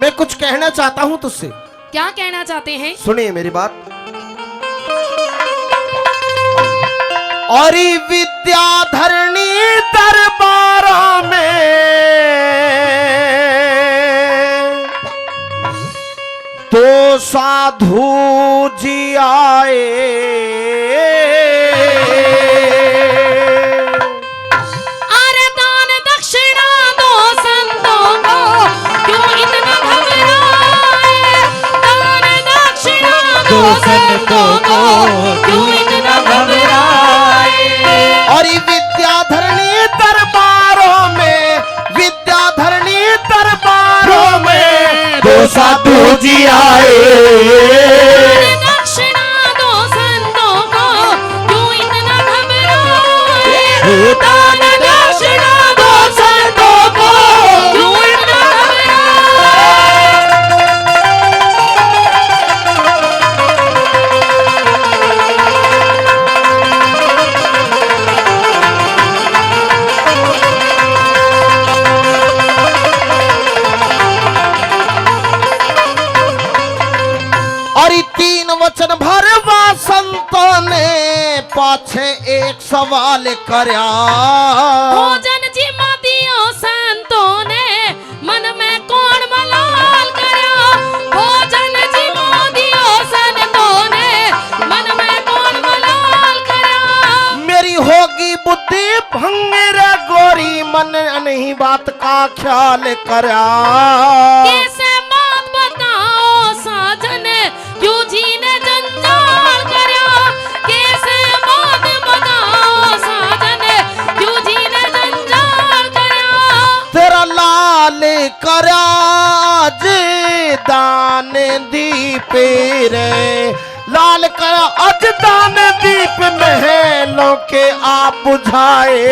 मैं कुछ कहना चाहता हूँ तुझसे। क्या कहना चाहते हैं? सुनिए मेरी बात। और विद्याधरणी दरबारों में तो साधु जी आए, अरे दान दक्षिणा दो संतों को, क्यों इतना घबराए? दान दक्षिणा दो संतों को, क्यों इतना घबराए? और विद्याधरणी दरबारों में, विद्याधरणी दरबारों में दो साधु जी आए, दक्षिणा दो संतों को, क्यों इतना घबराए? दान दक्षिणा दो संतों को, क्यों इतना घबराए? और तीन वचन भरवा संतों ने पाछे एक सवाल करया, भोजन जी दियो संतों ने मन में कौन मलाल करया? भोजन जी दियो संतों ने मन में कौन मलाल करया? मेरी होगी बुद्धि भंग रे गोरी, मन नहीं बात का ख्याल करया। कैसे बात बताओ साजन, क्यों जी ने जंजाल करया? कैसे बात बताओ साजन, क्यों जी ने जंजाल करया? तेरा लाल करया जे दान दीप रे, लाल करया अज दान दीप महलों के आप बुझाए।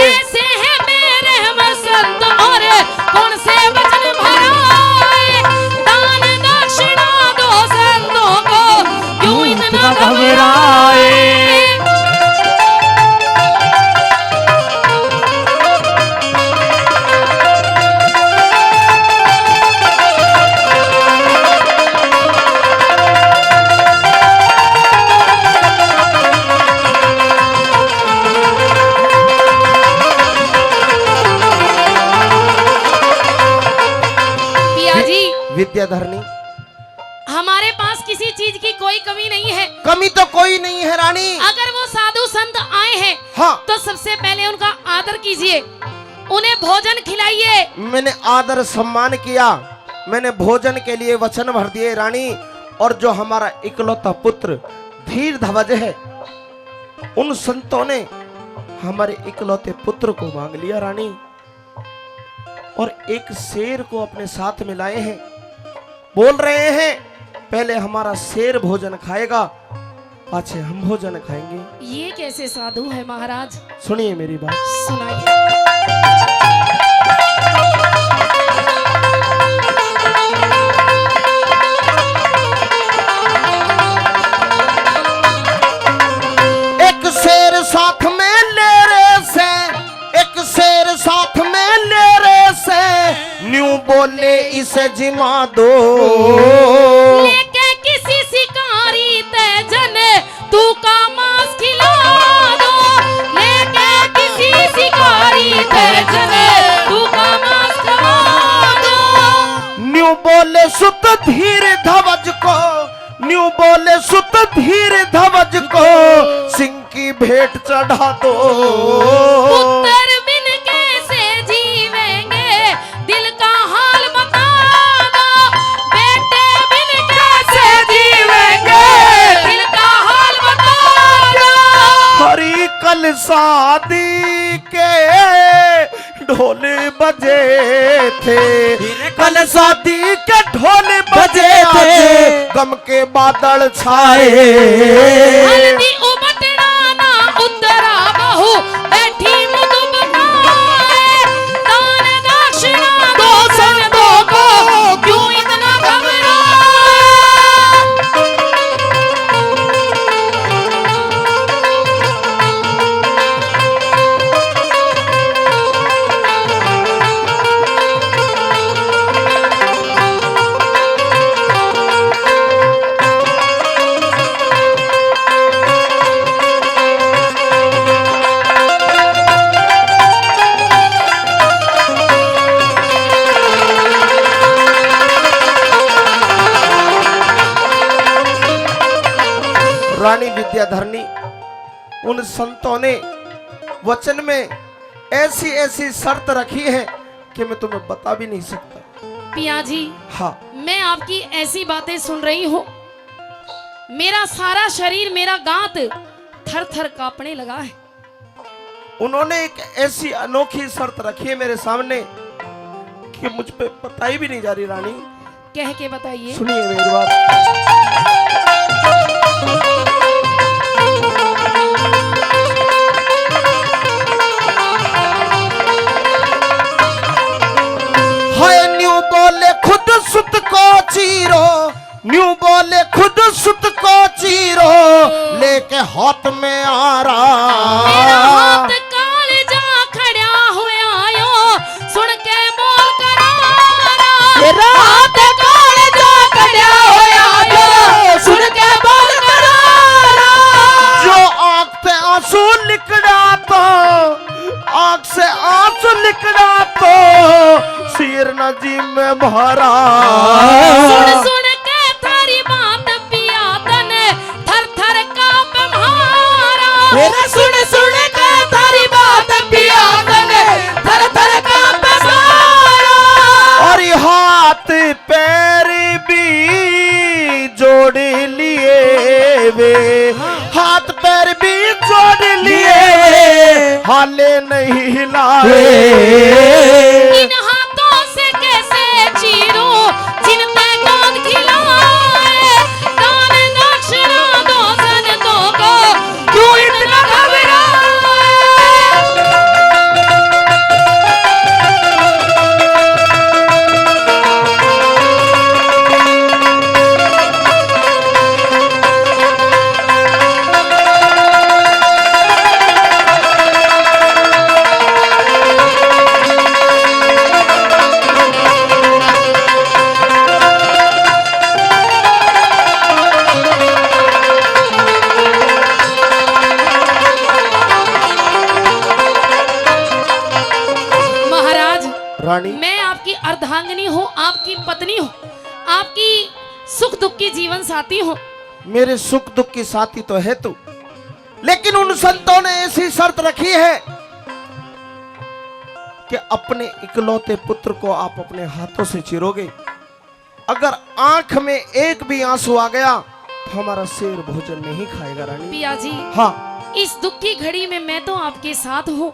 कैसे है मेरे वसंत और कौन से वचन भराए? दान दक्षिणा दो संतों को, क्यों इतना घबराए? पिया जी, विद्याधरणी, हमारे पास किसी चीज की कोई कमी नहीं है। कमी तो कोई नहीं है रानी। अगर वो साधु संत आए हैं हाँ, तो सबसे पहले उनका आदर कीजिए, उन्हें भोजन खिलाइए। मैंने आदर सम्मान किया, मैंने भोजन के लिए वचन भर दिए रानी। और जो हमारा इकलौता पुत्र धीर ध्वज है, उन संतों ने हमारे इकलौते पुत्र को मांग लिया रानी, और एक शेर को अपने साथ में लाए हैं। बोल रहे हैं पहले हमारा शेर भोजन खाएगा, पाछे हम भोजन खाएंगे। ये कैसे साधु है महाराज? सुनिए मेरी बात। सुनाइए। एक शेर साथ में ले रे से, एक शेर साथ में ले रे से, न्यू बोले इसे जिमा दो। लेके किसी शिकारी तेजन तू का मांस खिला दो। लेके किसी शिकारी तेजन तू का मांस खिला दो। न्यू बोले सुत धीर ध्वज को, न्यू बोले सुत धीर ध्वज को, सिंह की भेंट चढ़ा दो। पुत्र बिन कैसे जीवेंगे, दिल का हाल बता दो। बेटे बिन कैसे जीवेंगे, दिल का हाल बता दो। हरी कल शादी के ढोल बजे थे, कल शादी के ढोल बजे थे, गम के बादल छाए। हल्दी उबटना ना उतरा बहू, बैठी मुदु बनाए। दान दक्षिणा दो संतों को, क्यों इतना घबराए? विद्याधरणी, उन संतों ने वचन में ऐसी ऐसी शर्त रखी है कि मैं तुम्हें बता भी नहीं सकता। पिया जी, हाँ, मैं आपकी ऐसी बातें सुन रही हूँ, मेरा सारा शरीर, मेरा गांत थर थर कांपने लगा है। उन्होंने एक ऐसी अनोखी शर्त रखी है मेरे सामने कि मुझ पे बताई भी नहीं जा रही रानी। कह के बताइए। सुनिए मेरी बात। हाय न्यू बोले खुद सुत को चीरो, न्यू बोले खुद सुत को चीरो, लेके हाथ में आ मेरा रहा। हाथ कालजा खड़ा हुआ यो, सुन के बोल करारा। मेरा हाथ कालजा खड़ा हुआ यो, सुन के बोल करारा। जो आंख से आंसू निकला तो, आंख से आंसू निकला तो सिर नदी में भरा। सुन सुन के थारी बात पिया तन थर थर कांप म्हारा। मेरा सुन सुन के थारी बात पिया तन थर थर कांप म्हारा। और ये हाथ पैर भी जोड़ लिए वे, हाथ पैर भी जोड़ लिए, हाले नहीं हिलाए। इन हाथों से कैसे चीरूं जिनपे गोद खिलाए। दान दक्षिणा दो संतों को, क्यों इतना घबराए। महाराज, रानी, मैं आपकी अर्धांगिनी हूँ, आपकी पत्नी हूँ, आपकी सुख दुख की जीवन साथी हूँ। मेरे सुख दुख की साथी तो है तू, लेकिन उन संतों ने ऐसी शर्त रखी है कि अपने इकलौते पुत्र को आप अपने हाथों से चीरोगे। अगर आंख में एक भी आंसू आ गया तो हमारा शेर भोजन नहीं खाएगा रानी। पिया जी, हाँ, इस दुख की घड़ी में मैं तो आपके साथ हूँ,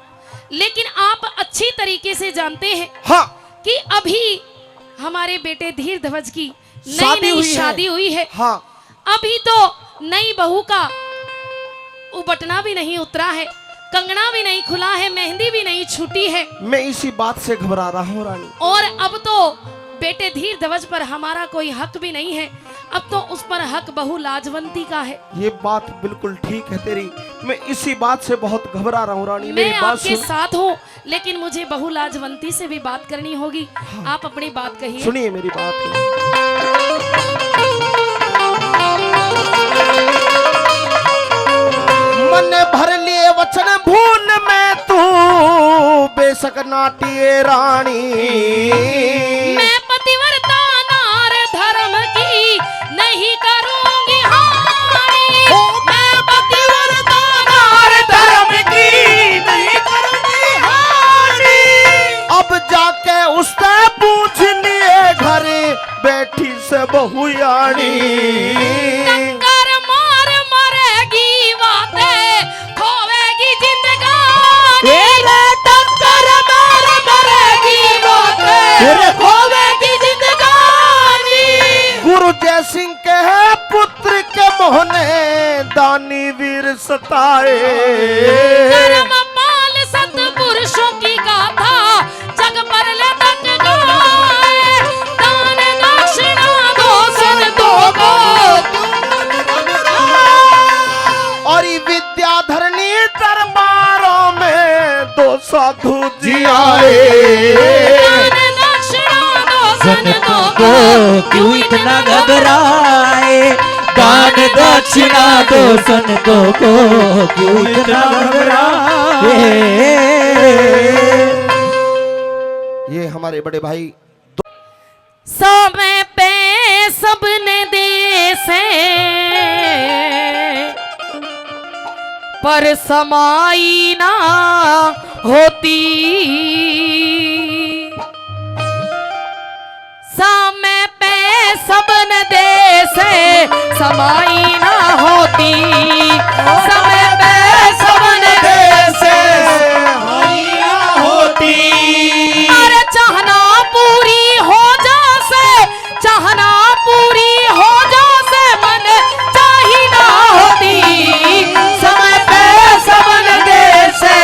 लेकिन आप अच्छी तरीके से जानते हैं हाँ, कि अभी हमारे बेटे धीर ध्वज की नई शादी नई हुई है। शादी हुई है। हाँ, अभी तो नई बहू का उबटना भी नहीं उतरा है, कंगना भी नहीं खुला है, मेहंदी भी नहीं छूटी है, मैं इसी बात से घबरा रहा हूँ रानी। और अब तो बेटे धीर ध्वज पर हमारा कोई हक भी नहीं है। अब तो उस पर हक बहू लाजवंती का है। ये बात बिल्कुल ठीक है तेरी, मैं इसी बात से बहुत घबरा रहा हूँ रानी। मैं मेरी बात आपके सुन। साथ हूँ, लेकिन मुझे बहू लाजवंती से भी बात करनी होगी। आप अपनी बात कहिए। सुनिए मेरी बात। मन भर लिए वचन भूल में तू, बेशक नाटिए रानी। मैं पतिव्रता नार धर्म की नहीं करूंगी हानि। मैं पतिव्रता नार धर्म की नहीं करूंगी हानि। अब जाके उससे पूछ लिए घर बैठी से बहुयानी। टक्कर मार मरेगी बातें, खोवेगी जिंदगानी। टक्कर मार मरेगी बातें, खोवेगी जिंदगानी। गुरु जय सिंह के पुत्र के मोहने दानी वीर सताए। धर्मपाल सतपुरुषों की गाथा जग पर लटक गाए। दान दक्षिणा दो संतों को, और ये विद्याधरणी दरबारों में दो साधु जी आए। दान दक्षिणा दो संतों को को, क्यों इतना घबराए। दान दक्षिणा दो संतों को क्यों इतना घबराए। ये हमारे बड़े भाई समय पे सबने दे से पर समाई ना होती। समय पे सबन दे से समाई ना होती। समय पे सबन दे से समाई ना होती। अरे चाहना पूरी हो जा से, चाहना पूरी हो जा से मन चाही ना होती। समय पे सबन दे से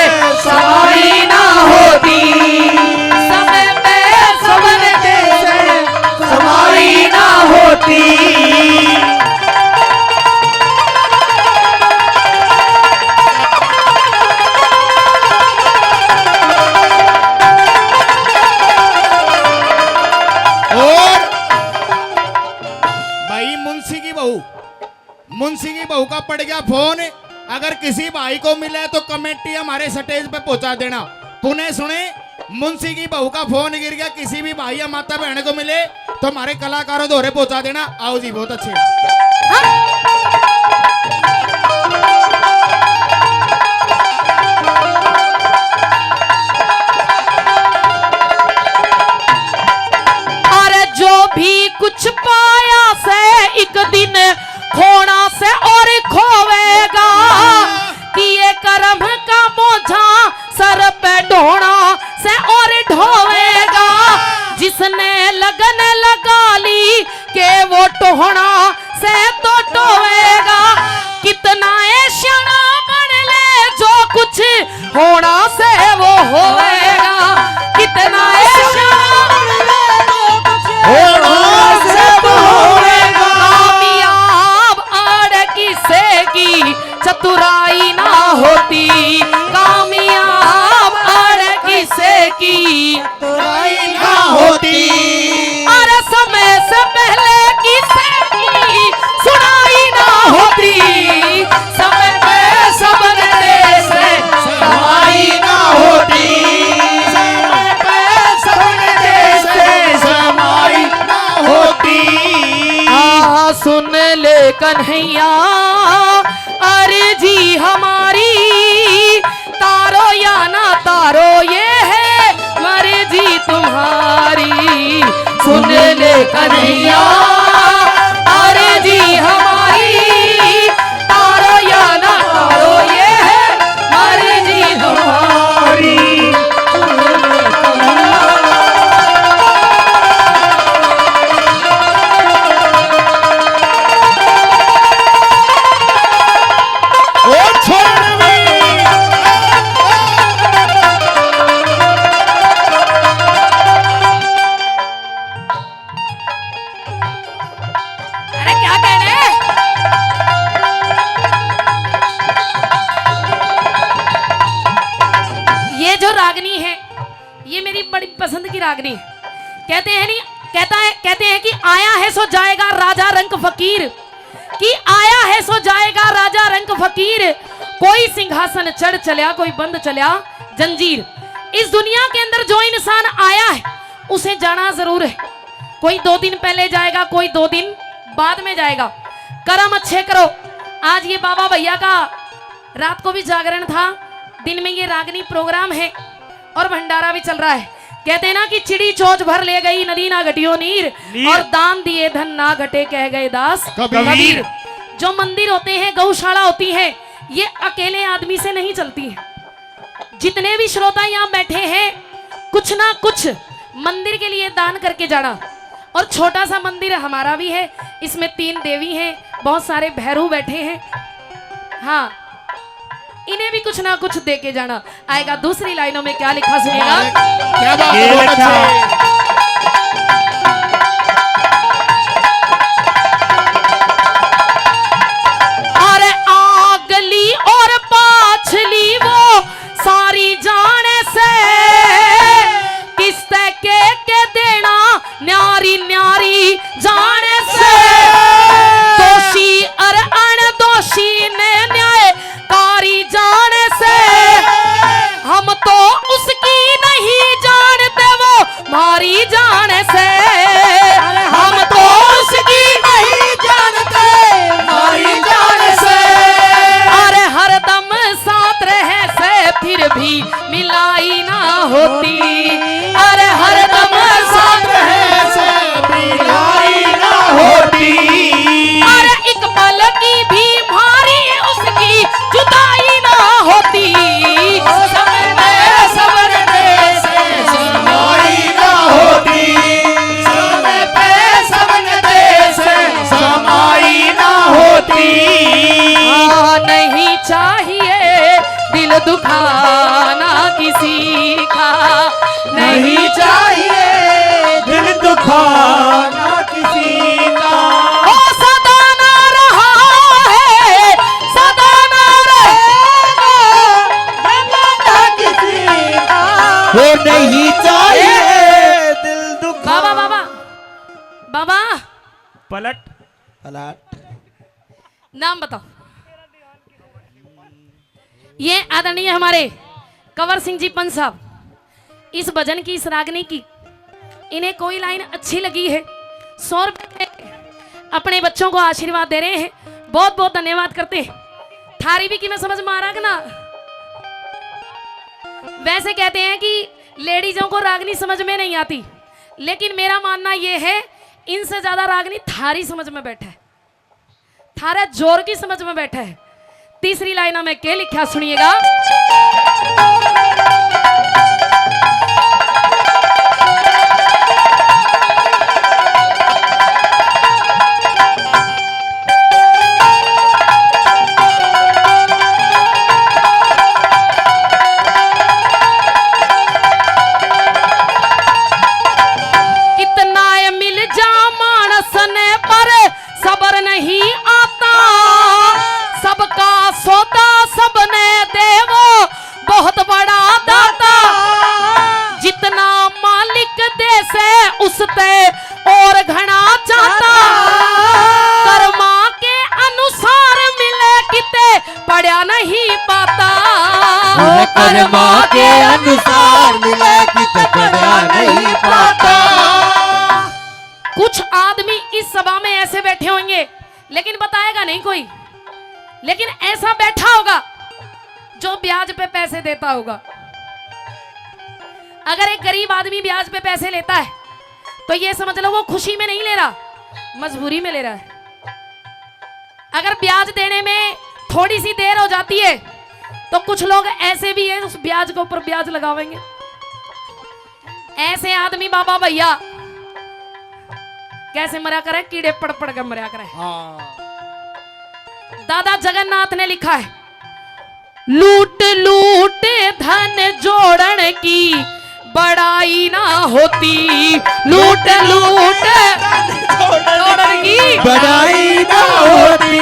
समाई ना होती। समय पे सबन दे से समाई ना होती। मुंशी की बहू का पड़ गया फोन। अगर किसी भाई को मिले तो कमेटी हमारे स्टेज पे पहुंचा देना। पुनः सुने, मुंशी की बहू का फोन गिर गया, किसी भी भाई या माता बहन को मिले तो हमारे कलाकारों दोहरे पहुंचा देना। आओ जी, बहुत अच्छे। अरे जो भी कुछ पाया से एक दिन खोना से और खोवेगा, किए कर्म का बोझा सर पे ढोना से और ढोवेगा। जिसने लगन लगा ली के वो टोहना से तो टोवेगा। कितना ऐशना बन ले जो कुछ होना से वो होवेगा। कितना ऐशना बन ले जो कुछ होना से वो होवेगा। किसे की चतुराई ना होती। कामयाब अरे किसे की चतुराई ना होती। अरे समय से पहले किसे की सुनाई ना होती। समय पे सबन दे से समाई ना होती। समय पे सबन दे से समाई ना होती। सुन ले कन्हैया अरे जी हमारी, तारो या ना तारो ये है मर्जी तुम्हारी। सुन ले कन्हैया अरे जी हमारी, तारो या ना तारो ये है मर्जी तुम्हारी। रागनी है, ये मेरी बड़ी पसंद की रागनी है। कहते हैं कि आया है सो जाएगा राजा रंक फकीर, कि आया है सो जाएगा राजा रंक फकीर। कोई सिंहासन चढ़ चलिया, कोई बंद चलिया जंजीर। इस दुनिया के अंदर जो इंसान आया है उसे जाना जरूर है। कोई 2 दिन पहले जाएगा, कोई 2 दिन बाद में जाएगा। कर्म अच्छे करो। आज ये बाबा भैया का रात को भी जागरण था, दिन में ये रागनी प्रोग्राम है और भंडारा भी चल रहा है। कहते हैं ना कि चिड़ी चोच भर ले गई नदी ना घटियो नीर, और दान दिए धन ना घटे कह गए दास कबीर। जो मंदिर होते हैं, गौशाला होती है, ये अकेले आदमी से नहीं चलती है। जितने भी श्रोता यहाँ बैठे हैं, कुछ ना कुछ मंदिर के लिए दान करके जाना। और छोटा सा मंदिर हमारा भी है, इसमें 3 देवी हैं, बहुत सारे भैरू बैठे हैं। हाँ, इन्हें भी कुछ ना कुछ दे के जाना। आएगा दूसरी लाइनों में क्या लिखा सुनिएगा। क्या बात है, बहुत अच्छे। अरे आगली और पाछली वो सारी जाने से, किस के देना न्यारी न्यारी जाने से। दोषी और अनदोषी ने न्याय कारी जाने से, हम तो उसकी नहीं जानते वो मारी जाने से। हम तो उसकी नहीं जानते मारी जाने से। अरे हरदम दुखाना किसी का नहीं चाहिए दिल दुखाना किसी का। ओ सदा ना रहा है, सदा ना रहेगा किसी का वो नहीं चाहिए दिल दुखा। बाबा बाबा बाबा पलट पलट नाम बताओ। ये आदरणीय हमारे कंवर सिंह जी पंत साहब, इस भजन की, इस रागनी की, इन्हें कोई लाइन अच्छी लगी है, 100 रुपए अपने बच्चों को आशीर्वाद दे रहे हैं। बहुत बहुत धन्यवाद करते हैं। थारी भी कि मैं समझ में आ रहा ना। वैसे कहते हैं कि लेडीजों को रागनी समझ में नहीं आती, लेकिन मेरा मानना यह है इनसे ज्यादा रागनी थारी समझ में बैठा है, थारा जोर की समझ में बैठा है। तीसरी लाइन में क्या लिखा सुनिएगा। कितना मिल जा मानस ने पर सबर नहीं आता, सबका सौदा सबने देवो बहुत बड़ा दाता, जितना मालिक दे से उसते और घना चाहता, कर्मा के अनुसार मिले किते पड़ा नहीं पाता, कर्मा के अनुसार मिले कि पकड़ा नहीं पाता। कुछ आदमी इस सभा में ऐसे बैठे होंगे लेकिन बताएगा नहीं कोई, लेकिन ऐसा बैठा होगा जो ब्याज पे पैसे देता होगा। अगर एक गरीब आदमी ब्याज पे पैसे लेता है तो ये समझ लो वो खुशी में नहीं ले रहा, मजबूरी में ले रहा है। अगर ब्याज देने में थोड़ी सी देर हो जाती है तो कुछ लोग ऐसे भी हैं उस ब्याज के ऊपर ब्याज लगावेंगे। ऐसे आदमी बाबा भैया कैसे मरा करे, कीड़े पड़ पड़ कर मरा करे। दादा जगन्नाथ ने लिखा है, लूट लूट धन जोड़न की बड़ाई ना होती, लूट लूट जोड़न की बड़ाई ना होती।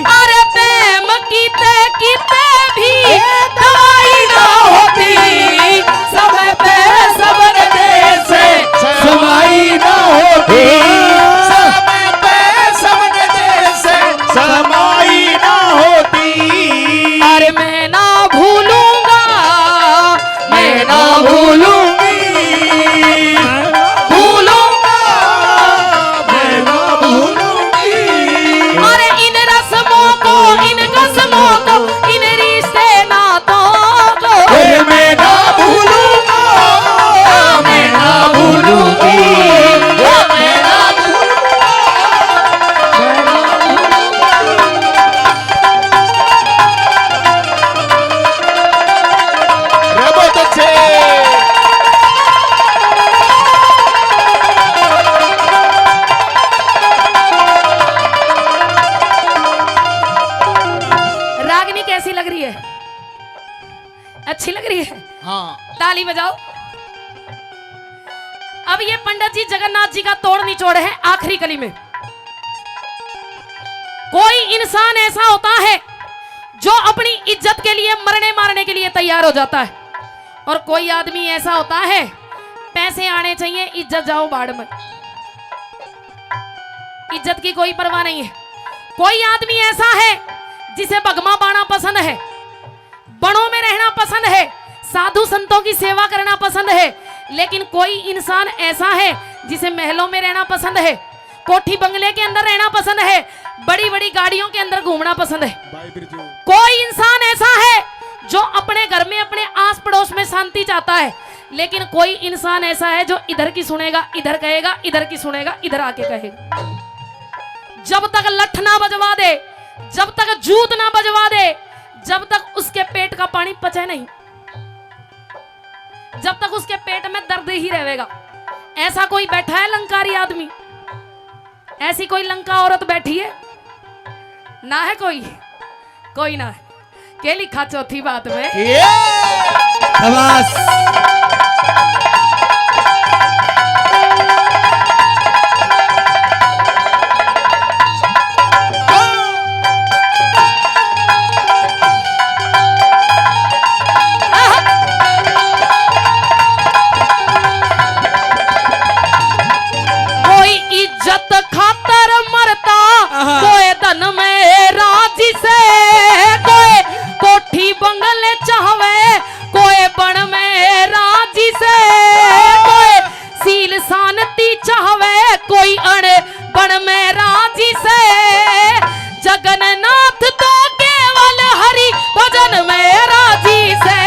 अरे प्रेम कीते कीते भी दवाई ना होती, समय पे सबर जैसे समाई ना होती। समय पे सबने जैसे समाई ना होती। अरे मैं ना भूलूंगा, मैं ना भूलूंगी भूलूंगा, मैं ना भूलूंगी। अरे इन रस्मों को, इन कसमों को, इन रिश्ते नातों को, अरे मैं ना भूलूंगा, मैं ना भूलूंगी। मैं ना बहुत अच्छे। रागनी कैसी लग रही है? अच्छी लग रही है? हाँ ताली बजाओ। अब ये पंडित जी जगन्नाथ जी का तोड़ निचोड़ है आखिरी कली में। कोई इंसान ऐसा होता है जो अपनी इज्जत के लिए मरने मारने के लिए तैयार हो जाता है, और कोई आदमी ऐसा होता है पैसे आने चाहिए, इज्जत जाओ बाढ़ में, इज्जत की कोई परवाह नहीं है। कोई आदमी ऐसा है जिसे भगमा बाना पसंद है, बड़ों में रहना पसंद है, साधु संतों की सेवा करना पसंद है, लेकिन कोई इंसान ऐसा है जिसे महलों में रहना पसंद है, कोठी बंगले के अंदर रहना पसंद है, बड़ी बड़ी गाड़ियों के अंदर घूमना पसंद है। कोई इंसान ऐसा है जो अपने घर में, अपने आस पड़ोस में शांति चाहता है, लेकिन कोई इंसान ऐसा है जो इधर की सुनेगा इधर कहेगा, इधर की सुनेगा इधर आके कहेगा। जब तक लठ ना बजवा दे, जब तक जूत ना बजवा दे, जब तक उसके पेट का पानी पचे नहीं, जब तक उसके पेट में दर्द ही रहेगा। ऐसा कोई बैठा है लंकारी आदमी? ऐसी कोई लंका औरत बैठी है? ना है कोई, कोई ना है। के लिखा चौथी बात में? शाबाश। कोई इज्जत खातर मरता, कोई धन में राजी से, कोई कोठी बंगले चाहवे, कोई बन में राजी से, कोई सील शांति चाहवे, कोई अण बन में राजी से। जगन्नाथ तो केवल हरि भजन में राजी से,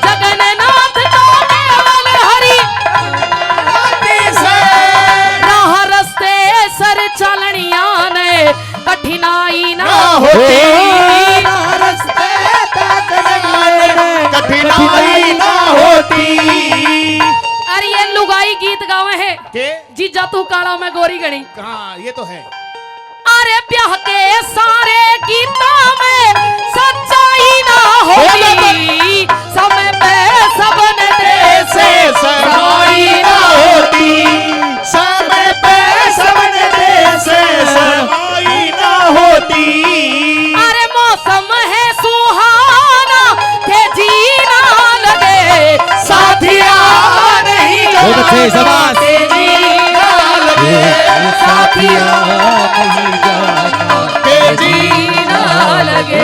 जगन्नाथ तो केवल हरि राह रस्ते सर चलनिया ने कठिनाई ना होती, कठिनाई ना होती। अरे ये लुगाई गीत गावे है के जीजा तू काला में गोरी गणी। हाँ ये तो है। अरे ब्याह के सारे गीतों में सच्चाई ना होती, समय पे सबन दे से समाई ना होती, समय पे सबन दे से समाई ना होती। अरे मौसम है सुहाना थे जीना लगे, साथिया नहीं बहुत अच्छे, शाबाश। जीना लगे, साथिया नहीं जाना के जीना लगे।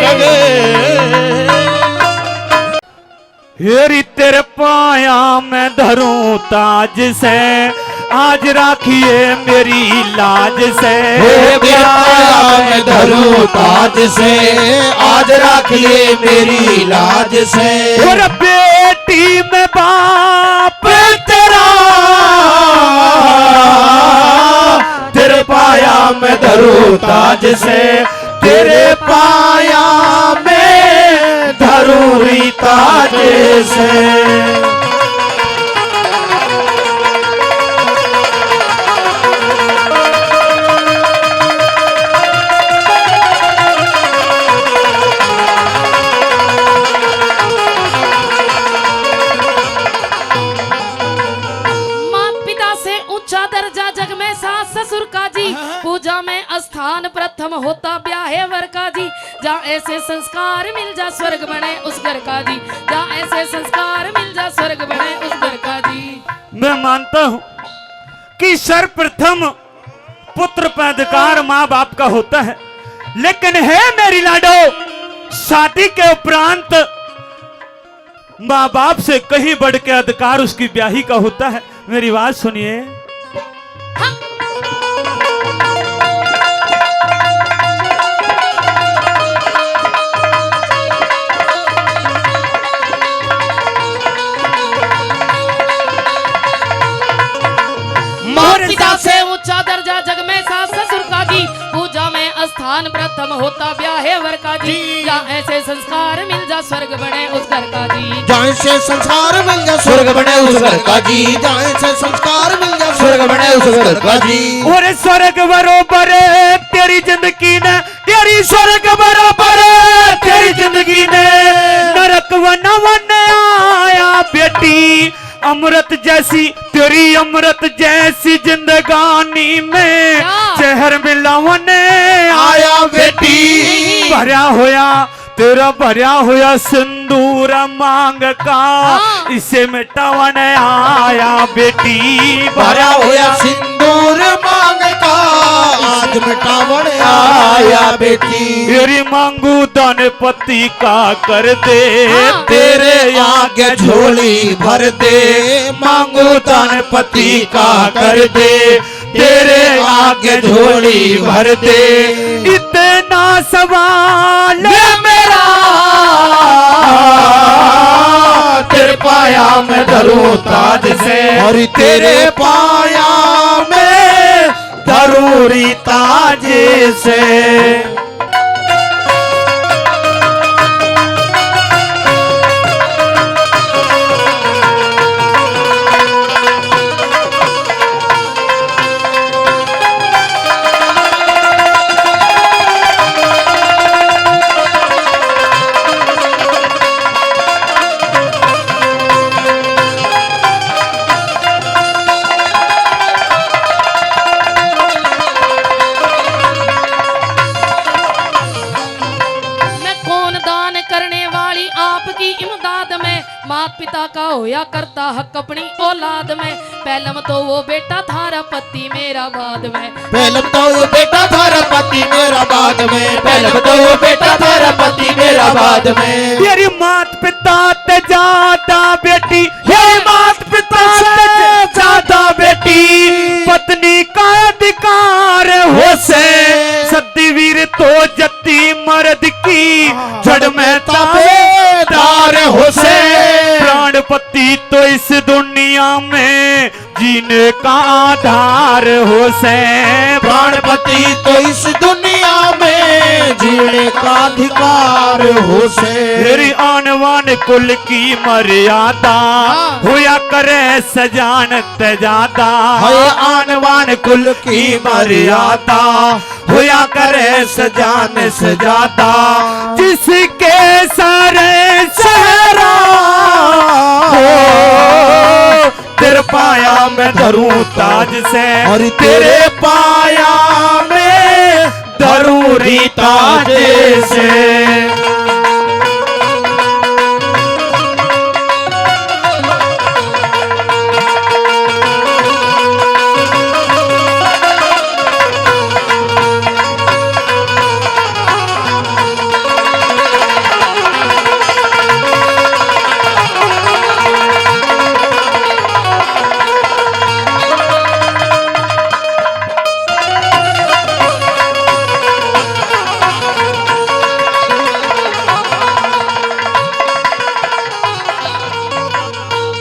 हेरी तेरे पाया मैं धरूं ताज से, आज राखिए मेरी लाज से। पाया मैं धरूं ताज से, आज राखिए मेरी लाज से। और बेटी में बाप तेरा, तेरे पाया मैं धरूं ताज से, तेरे पाया में धरूं ताज से। माँ पिता से ऊंचा दर्जा जग में सास ससुर का जी, पूजा में स्थान प्रथम होता ब्याहे वर का जी। जहाँ ऐसे संस्कार मिल जा स्वर्ग बने उस घर का जी, जहाँ ऐसे संस्कार मिल जा स्वर्ग बने उस घर का जी। मैं मानता हूं कि सर्वप्रथम पुत्र पर अधिकार माँ बाप का होता है, लेकिन है मेरी लाडो, शादी के उपरांत माँ बाप से कहीं बढ़ के अधिकार उसकी ब्याही का होता है। मेरी बात सुनिए। पिता से ऊंचा दर्जा जग में सास ससुर का जी, पूजा में स्थान प्रथम होता ब्याहे वर का जी। जहाँ ऐसे संस्कार मिल जा स्वर्ग बने उस घर का जी, जहाँ से संस्कार मिल जा स्वर्ग बने उस घर का जी। जहाँ से संस्कार मिल जा स्वर्ग बने उस घर का जी। और स्वर्ग बरोबर तेरी जिंदगी ने, तेरी स्वर्ग बरोबर तेरी जिंदगी ने, नरक वन वन आया बेटी, अमृत जैसी तेरी अमृत जैसी जिंदगानी में, जहर मिलावन आया बेटी, भरा होया तेरा भरा होया सिंदूर मांग का, इसे मिटावन आया बेटी, भरा होया सिंदूर मांग का, आज मिटावन आया बेटी। तेरी मांगू दान पति का कर दे, तेरे आगे झोली भर दे, मांगू दान पति का कर दे, तेरे आगे झोली भर दे। इतना सवाल मेरा, तेरे पाया मैं धरूं ताज से, और तेरे पाया मैं धरूं ताज से। मात पिता का होया करता हक अपनी औलाद में, पहलम तो वो बेटा थारा पति मेरा बाद में। पहले तो वो बेटा थारा पति मेरा बाद में, पहले तो वो बेटा थारा पति मेरा बाद में। तेरी मात पिता ते ज्यादा बेटी, ये मात पिता से ज्यादा बेटी, पत्नी का अधिकार हो से, सतीवीर तो जती मर्द की, जड़ में ताबेदार हो से। प्राणपति तो इस दुनिया में जीने का आधार हो से, प्राणपति तो इस दुनिया में जीने का अधिकार हो से। तेरी आनवान कुल की मर्यादा होया करे सजानत ज्यादा, है आनवान कुल की मर्यादा होया करे सजान से ज्यादा। जिसके सारे सहरा हो, तेरे पाया में धरूं ताज से, और तेरे पाया में धरूरी ताज से।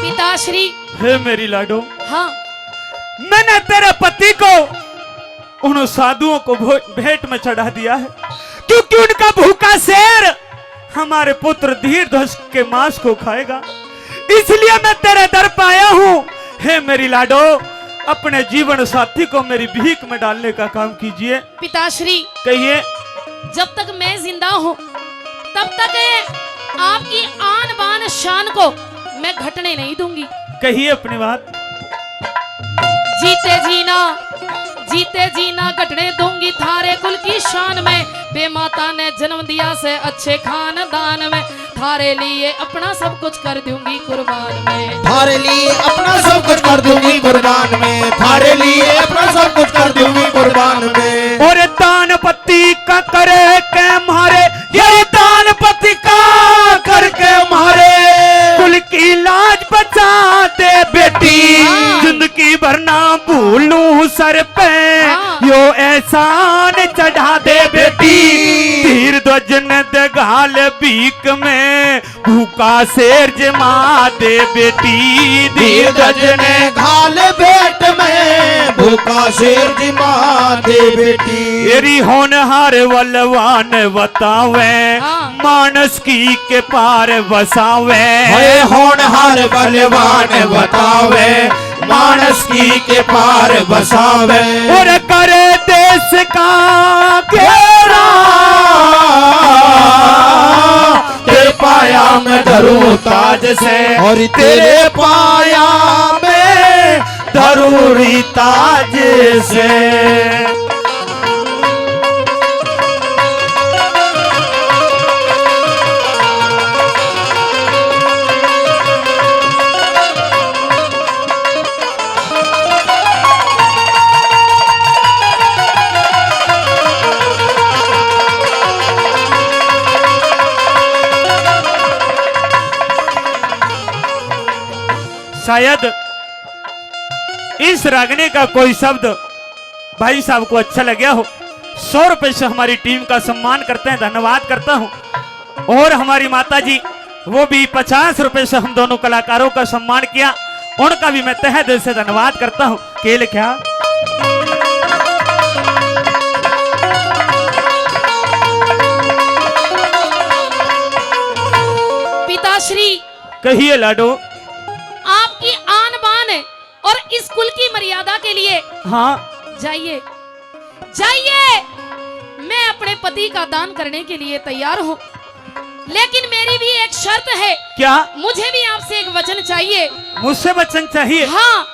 पिताश्री, हे मेरी लाडो, हाँ मैंने तेरे पति को उन साधुओं को भेंट में चढ़ा दिया है, क्योंकि उनका भूखा शेर हमारे पुत्र धीरध्वज के मांस को खाएगा, इसलिए मैं तेरे दर पे आया हूँ। हे मेरी लाडो, अपने जीवन साथी को मेरी भीख में डालने का काम कीजिए। पिताश्री, कहिए। जब तक मैं जिंदा हूँ तब तक आपकी आन बान शान को मैं घटने नहीं दूंगी। कहिए अपनी बात। जीते जीना घटने दूंगी थारे कुल की शान में, बेमाता ने जन्म दिया से अच्छे खानदान में, थारे लिए अपना सब कुछ कर दूंगी कुर्बान में। थारे लिए अपना सब कुछ कर दूंगी कुर्बान में, थारे लिए अपना सब कुछ कर दूंगी कुर्बान में। और दान पति का करे के मारे, ये दान पति का करके मारे, कुल की लाज बचा दे बेटी, जिंदगी भर ना भूलूं सर पे, यो एहसान चढ़ा दे बेटी। धीरध्वज ने दगाल भीख में, भूखा शेर जमा दे बेटी। धीरध्वज ने घाल भेंट में, भूखा शेर जमा दे बेटी। तेरी होनहार बलवान बतावे, मानस की के पार बसावे। है होनहार बलवान बतावे, मानस की के पार बसावे। और करे देश का घेरा, तेरे पाया में धरूं ताज से, और तेरे पाया में धरूरी ताज से। शायद इस रागने का कोई शब्द भाई साहब को अच्छा लगा हो। 100 रुपए से हमारी टीम का सम्मान करते हैं, धन्यवाद करता हूं। और हमारी माता जी वो भी 50 रुपए से हम दोनों कलाकारों का सम्मान किया, उनका भी मैं तहे दिल से धन्यवाद करता हूं। केल क्या पिताश्री, कहिए लाडो। आपकी आन बान और इस कुल की मर्यादा के लिए हाँ जाइए जाइए, मैं अपने पति का दान करने के लिए तैयार हूँ, लेकिन मेरी भी एक शर्त है। क्या? मुझे भी आपसे एक वचन चाहिए। मुझसे वचन चाहिए? हाँ।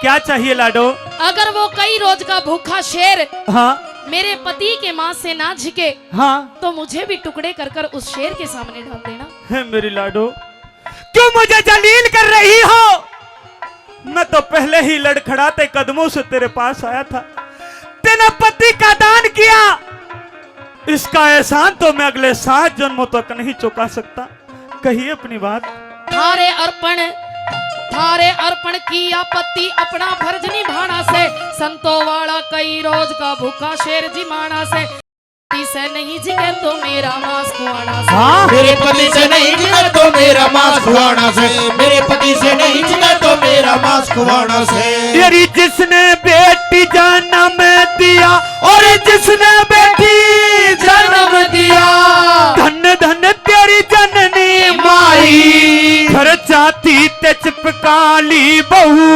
क्या चाहिए लाडो? अगर वो कई रोज का भूखा शेर हाँ मेरे पति के मांस से ना झिके, हाँ तो मुझे भी टुकड़े कर कर उस शेर के सामने डाल देना। है मेरी लाडो, क्यों मुझे जलील कर रही हो? मैं तो पहले ही लड़खड़ाते कदमों से तेरे पास आया था, तेने पति का दान किया, इसका एहसान तो मैं अगले 7 जन्मों तक नहीं चुका सकता। कहिए अपनी बात। थारे अर्पण किया पति अपना फर्ज निभाना से, संतों वाला कई रोज का भूखा शेर जिमाना से, से नहीं जिगे तो मेरा मांस खुआना से। हाँ? मेरे पति से नहीं जिगा तो मेरा मांस खुआना से, मेरे पति से नहीं जिगा तो मेरा मांस खुआना से। तेरी जिसने बेटी जन्म दिया और जिसने बेटी जन्म दिया, धन धन तेरी जननी माई घर जाती ते चिपकाली बहू,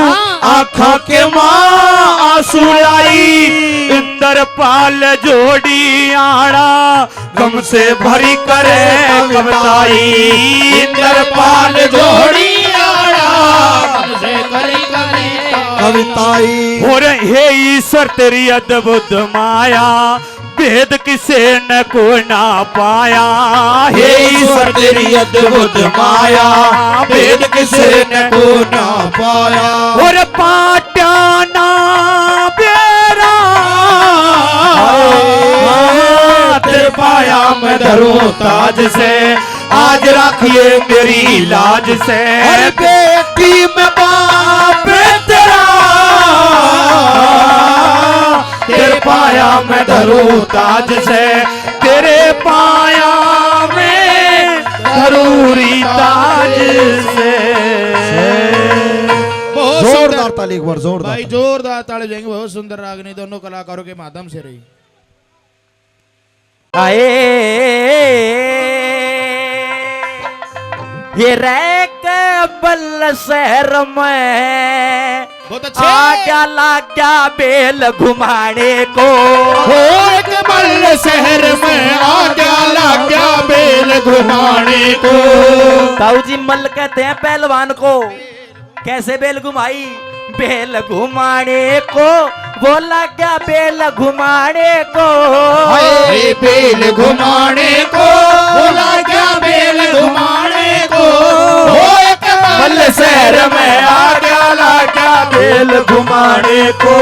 आँखों के माँ आंसू लाई, इंद्रपाल जोड़ी आड़ा गम से भरी करे कविताई। इंद्रपाल जोड़ी आड़ा से करी कविताई। और हे ईश्वर तेरी अद्भुत माया, भेद किसे न को ना पाया। हे ईश्वर तेरी अद्भुत माया, भेद किसे न को ना पाया। और पाट्याना बेरा तेरे पाया मैं धरूं ताज से, आज राखिए मेरी लाज से। अरे बेटी में बाप तेरा, तेरे पाया मैं धरूं ताज से, तेरे पाया में जरूरी ताज से। बहुत जोरदार सुंदर ताली एक बार, जोरदार भाई, जोरदार ताली देंगे। बहुत सुंदर रागनी दोनों कलाकारों के माध्यम से रही। आए ये रैक बल शहर में बहुत अच्छे। आज्ञा लाग्या बेल घुमाने को, एक मल शहर में आज्ञा लाग्या बेल घुमाने को। ताऊ जी मल कहते हैं पहलवान को। कैसे बेल घुमाई? बेल घुमाने को, बोला क्या बेल घुमाने को। अरे बेल घुमाने को, बोला क्या बेल घुमाने को। एक मल शहर में आज्ञा लाग्या बेल घुमाने को।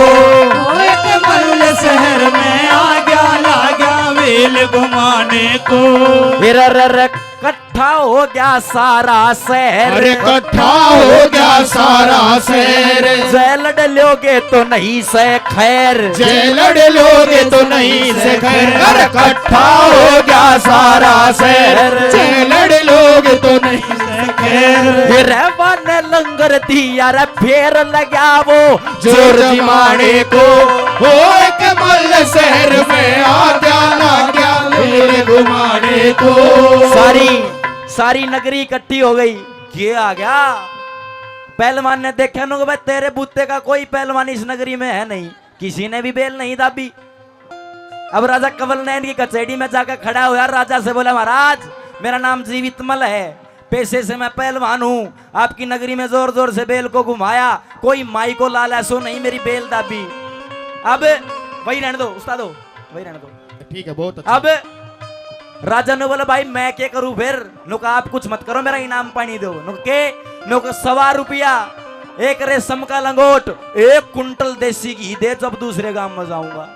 एक मल शहर में आज्ञा लाग्या बेल घुमाने को। इकट्ठा हो गया सारा शहर, अरे इकट्ठा हो गया सारा शहर। जय लड़ लोगे तो नहीं से खैर, जय लड़ लोगे तो नहीं से खैर। अरे इकट्ठा हो गया सारा शहर, जय लड़ लोगे तो नहीं से खैर। रहवा ने लंगर दिया रे फेर लगा वो जोर जमाने को। वो एक मल शहर में आज्ञा लाग्या बेल घुमाने को। सारी नगरी इकट्ठी हो गई। ये आ गया पहलवान ने देखा नो भाई तेरे बूते का कोई पहलवान इस नगरी में है नहीं, किसी ने भी बेल नहीं दाबी। अब राजा कंवल नैन की कचहरी में जाकर खड़ा हुआ, राजा से बोला महाराज मेरा नाम जीवितमल है, पेशे से मैं पहलवान हूँ, आपकी नगरी में जोर जोर से बेल को घुमाया, कोई माई को लाल ऐसो नहीं मेरी बेल दाबी। अब वही रहने दो उस्ताद, वही रहने दो। ठीक है, बहुत अच्छा। अब राजा ने बोला भाई मैं क्या करूं फिर? नुक आप कुछ मत करो, मेरा इनाम पानी दो। नुक 1.25 रुपया, एक रेशम का लंगोट, 1 कुंटल देसी घी दे, जब दूसरे गांव में जाऊंगा।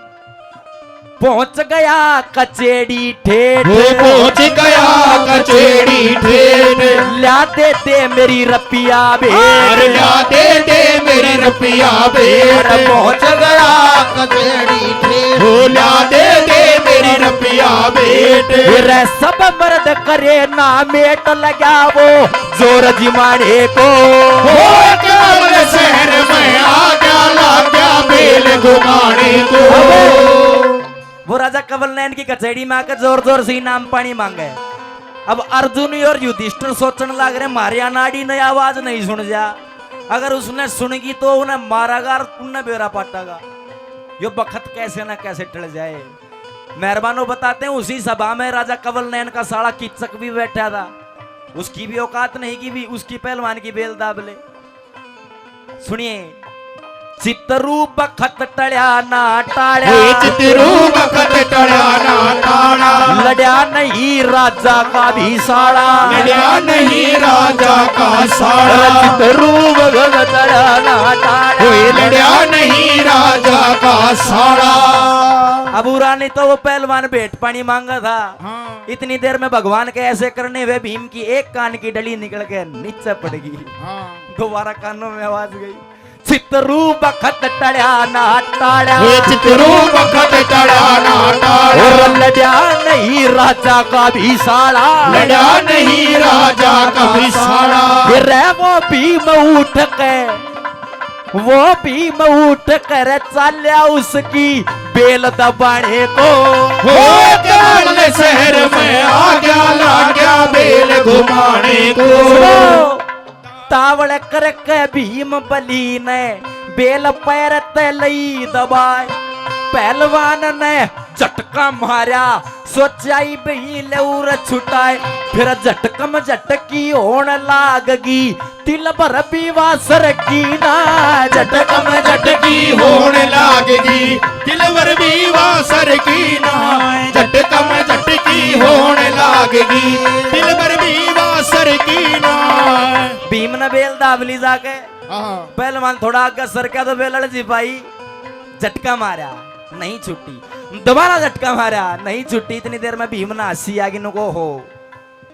पहुंच गया कचेड़ी ठेठ, पहुंच गया कचेड़ी ठेठ। ला दे दे मेरी रपिया भेंट, ला दे दे मेरी रपिया भेंट। पहुंच गया कचेड़ी ठेठ, ला दे दे मेरी रपिया भेंट। रे सब मर्द करे ना मेट लगा वो जोर जिमाने को। शहर में आज्ञा लाग्या बेल घुमाने को। वो राजा कंवल नैन की कचहरी में आकर जोर जोर से इनाम पानी मांगे। अब अर्जुन और युधिष्ठिर सोचने लग रहे मारे अनाड़ी ने आवाज नहीं सुन जा, अगर उसने सुनेगी तो उन्हें मारागा और उन्हें बेरा पाटागा। यो बखत कैसे ना कैसे टल जाए। मेहरबानो बताते हैं उसी सभा में राजा कंवल नैन का साला किचक भी बैठा था, उसकी भी औकात नहीं की भी उसकी पहलवान की बेल दाब ले। सुनिए चितरू बखत टळ्या ना टाळ्या चितरू बखत टळ्या ना टाळ्या लड्या नहीं राजा का भी साड़ा लड्या नहीं राजा का साड़ा चितरू बखत टळ्या ना टाळ्या लड्या नहीं राजा का साड़ा। अबू रानी तो वो पहलवान भेंट पानी मांगा था। हाँ इतनी देर में भगवान के ऐसे करने वे भीम की एक कान की डली निकल के नीचे पड़ गई। हाँ दोबारा कानों में आवाज गई चितरू बखत टळ्या ना टाळ्या चितरू बखत टळ्या ना टाळ्या और लड्या नहीं राजा का भी साड़ा लड्या नहीं राजा का भी साड़ा। फिर वो भीम उठ के चाल्या उसकी बेल दबाने को हो केवल शहर में आ गया बेल घुमाने को। तावड़ करके भीम बली ने बेल पैर तलई दबाए पहलवान ने झटका मारा सोचाई बही लौर छुटाए फिर झटकम झटकी होन लागगी तिल भर बीवासर की ना झटकम झटकी होने लागेगी दिलवर भी वासर की ना झटकम झटकी होने लागेगी दिलवर भी वासर की ना। भीम ने बेल दाबली जाके हाँ पहलवान थोड़ा आगे सरका तो बेलड़ जी पाई झटका मारा नहीं छुट्टी दोबारा झटका मारा नहीं छुट्टी इतनी देर में भीम ने हंसी आगे नुको हो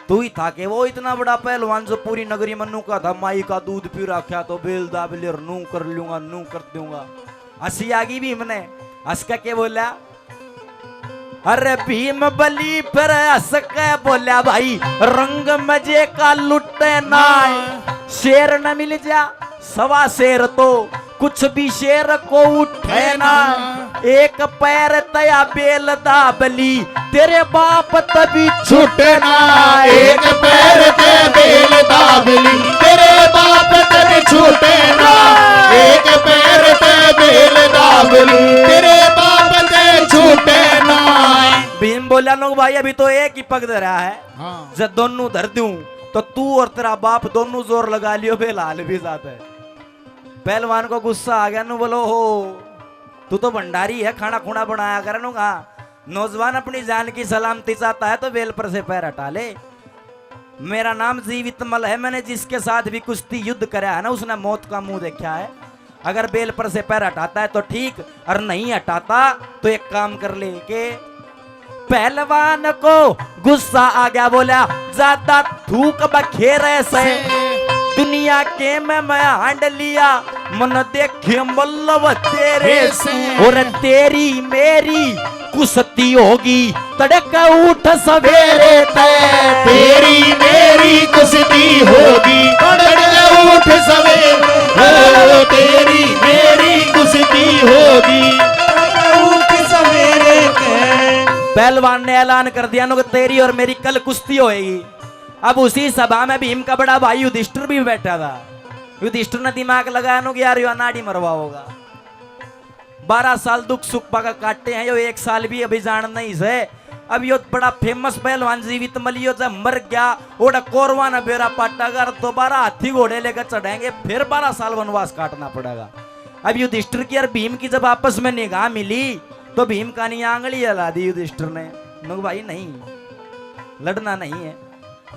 तू ही था के वो इतना बड़ा पहलवान जो पूरी नगरी में नू का था माई का दूध पी रखा तो बेल दाबली और नू कर लूंगा नू कर दूंगा हंसी आगी भीम ने हंस के बोला अरे भीम बली फिर हंस के बोला भाई रंग मजे का लुटे ना शेर न मिल जा सवा शेर तो कुछ भी शेर को उठे ना एक पैर तया बेल दाबली तेरे बाप तभी छूटे ना एक पैर ते बेल दाबली तेरे बाप तभी छूटे ना एक पैर ते बेल दाबली तेरे बाप ते छूटे ना। भीम बोला लोग भाई अभी तो एक ही पग दे रहा है हाँ जब दोनों धर दूं तो तू और तेरा बाप दोनों जोर लगा लियो बेल हाल भी जाता है। पहलवान को गुस्सा आ गया नु बोलो हो तू तो भंडारी है खाना खुना बनाया कर नुगा नौजवान अपनी जान की सलामती चाहता है तो बेल पर से पैर हटा ले। मेरा नाम जीवित मल है मैंने जिसके साथ भी कुश्ती युद्ध करा है ना उसने मौत का मुंह देखा है। अगर बेल पर से पैर हटाता है तो ठीक और नहीं हटाता तो एक काम कर ले के पहलवान को गुस्सा आ गया बोला ज्यादा थूक बखेरे से दुनिया के में मैं हांड लिया मन देखे मल्लव तेरे से और तेरी मेरी कुश्ती होगी तड़क उठ सवेरे तेरी मेरी कुश्ती होगी तड़क उठ सवेरे तेरी मेरी कुश्ती होगी उठ सवेरे। पहलवान ने ऐलान कर दिया कि तेरी और मेरी कल कुश्ती होएगी। अब उसी सभा में भीम का बड़ा भाई युधिष्ठिर भी बैठा था। युधिष्ठिर ने दिमाग लगाया नो कि यार यो नाड़ी मरवा होगा 12 साल दुख सुख पका काटते हैं यो 1 साल भी अभी जान नहीं से। अब यो बड़ा फेमस पहलवान जीवित मलियो जब मर गया ओड़ा कोरवा न बेरा पाटागर दोबारा हाथी घोड़े लेकर चढ़ेंगे फिर 12 साल वनवास काटना पड़ेगा। अब युधिष्ठिर की और भीम की जब आपस में निगाह मिली तो भीम का नहीं आंगली हिला दी युधिष्ठिर ने नो भाई नहीं लड़ना नहीं है।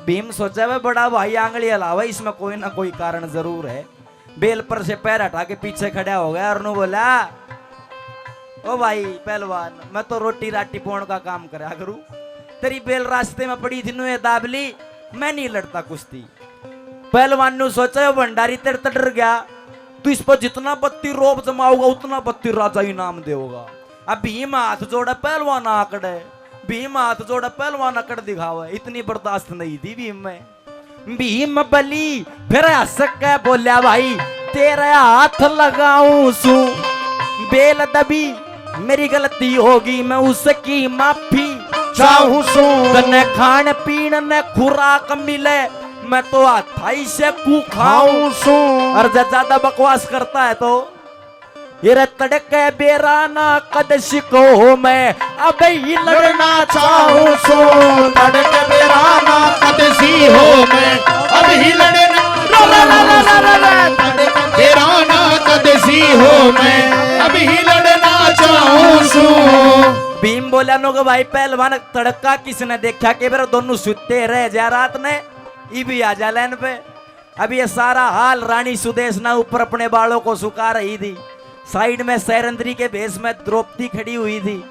भीम सोचा वह बड़ा भाई आंगली हिलावा इसमें कोई ना कोई कारण जरूर है। बेल पर से पैर हटा के पीछे खड़ा हो गया और नु बोला ओ भाई पहलवान मैं तो रोटी राटी पोण का काम करा करूं तेरी बेल रास्ते में पड़ी थी नुए दाबली मैं नहीं लड़ता कुश्ती। पहलवान ने सोचा भंडारी तेरे तो डर गया तू इस पर जितना बत्ती रोब जमाओगा उतना बत्ती राजा इनाम देगा। अब भीम हाथ जोड़ा पहलवान आकड़े भीम हाथ जोड़ा पहलवान अकड़ दिखावा इतनी बर्दाश्त नहीं थी भीम में। भीम बली फिर हंस के बोलिया भाई तेरे हाथ लगाऊं सू बेल दबी मेरी गलती होगी मैं उसकी माफी चाहूं सू तने खान पीन ने खुराक मिले मैं तो हाथाई से कू खाऊं सू। और जब ज्यादा बकवास करता है तो ये तड़के बेराना कद शिको मैं अब ही लड़ना चाहूं सो तड़के बेराना कद सी हो मैं अब ही लड़ना बेराना कदसी हो मैं अभी लड़ना चाहूं सू। भीम बोला नो को भाई पहलवान तड़का किसने देखा के बेर दोनों सुते रह जा रात ने ई भी आ जा लैन पे। अब ये सारा हाल रानी सुदेशना ऊपर अपने बालों को सुखा रही थी। साइड में सैरंद्री के भेष में द्रौपदी खड़ी हुई थी।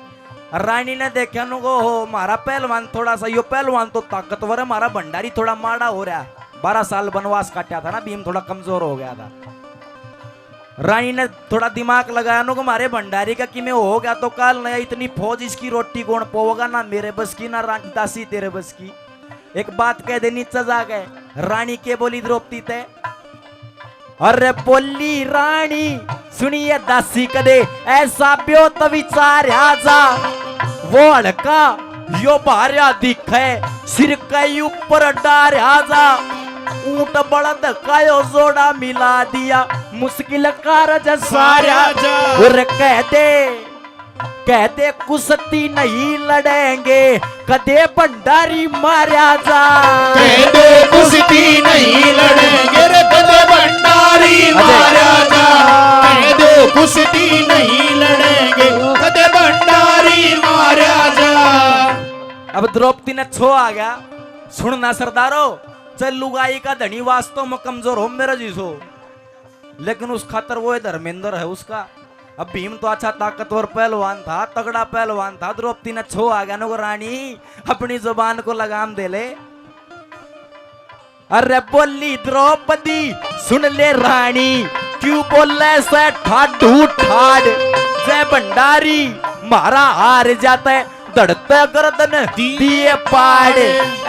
रानी ने देखा नो को हो मारा पहलवान थोड़ा सा, यो पहलवान तो ताकतवर है, मारा भंडारी थोड़ा माड़ा हो रहा है। 12 साल वनवास काटा था ना, भीम थोड़ा कमजोर हो गया था। रानी ने थोड़ा दिमाग लगाया नो को मारे भंडारी का कि मैं हो गया तो काल नया इतनी फौज इसकी रोटी कौन पोगा, ना मेरे बस की ना दासी तेरे बस की। एक बात कह देनी सजा गए। रानी के बोली द्रौपदी ते, अरे बोली रानी सुनिए दासी कदे ऐसा ब्यो तो विचार जा वो हड़का यो भार्या दिखे सिर के ऊपर डार्या जा ऊंट बड़द कायो जोड़ा मिला दिया मुश्किल कारज सारा जा। और कहते कुश्ती नहीं लड़ेंगे कदे भंडारी मारा जा। कहते कुश्ती नहीं लड़ेंगे रे कदे भंडारी मारा जा। कहते कुश्ती नहीं लड़ेंगे कदे भंडारी मारा जा। अब द्रौपदी ने छो आ गया। सुनना सरदारो, चल लुगाई का धनी वास्तव में कमजोर हो मेरा जीसो, लेकिन उस खातर वो धर्मेंद्र है उसका। अब भीम तो अच्छा ताकतवर पहलवान था, तगड़ा पहलवान था। द्रौपदी ने छो आ गया नो रानी अपनी जुबान को लगाम दे ले। अरे बोली द्रौपदी सुन ले रानी क्यों बोले से ठाडू ठाड जय भंडारी मारा हार जाता है धड़ते गर्दन दिए पाड़।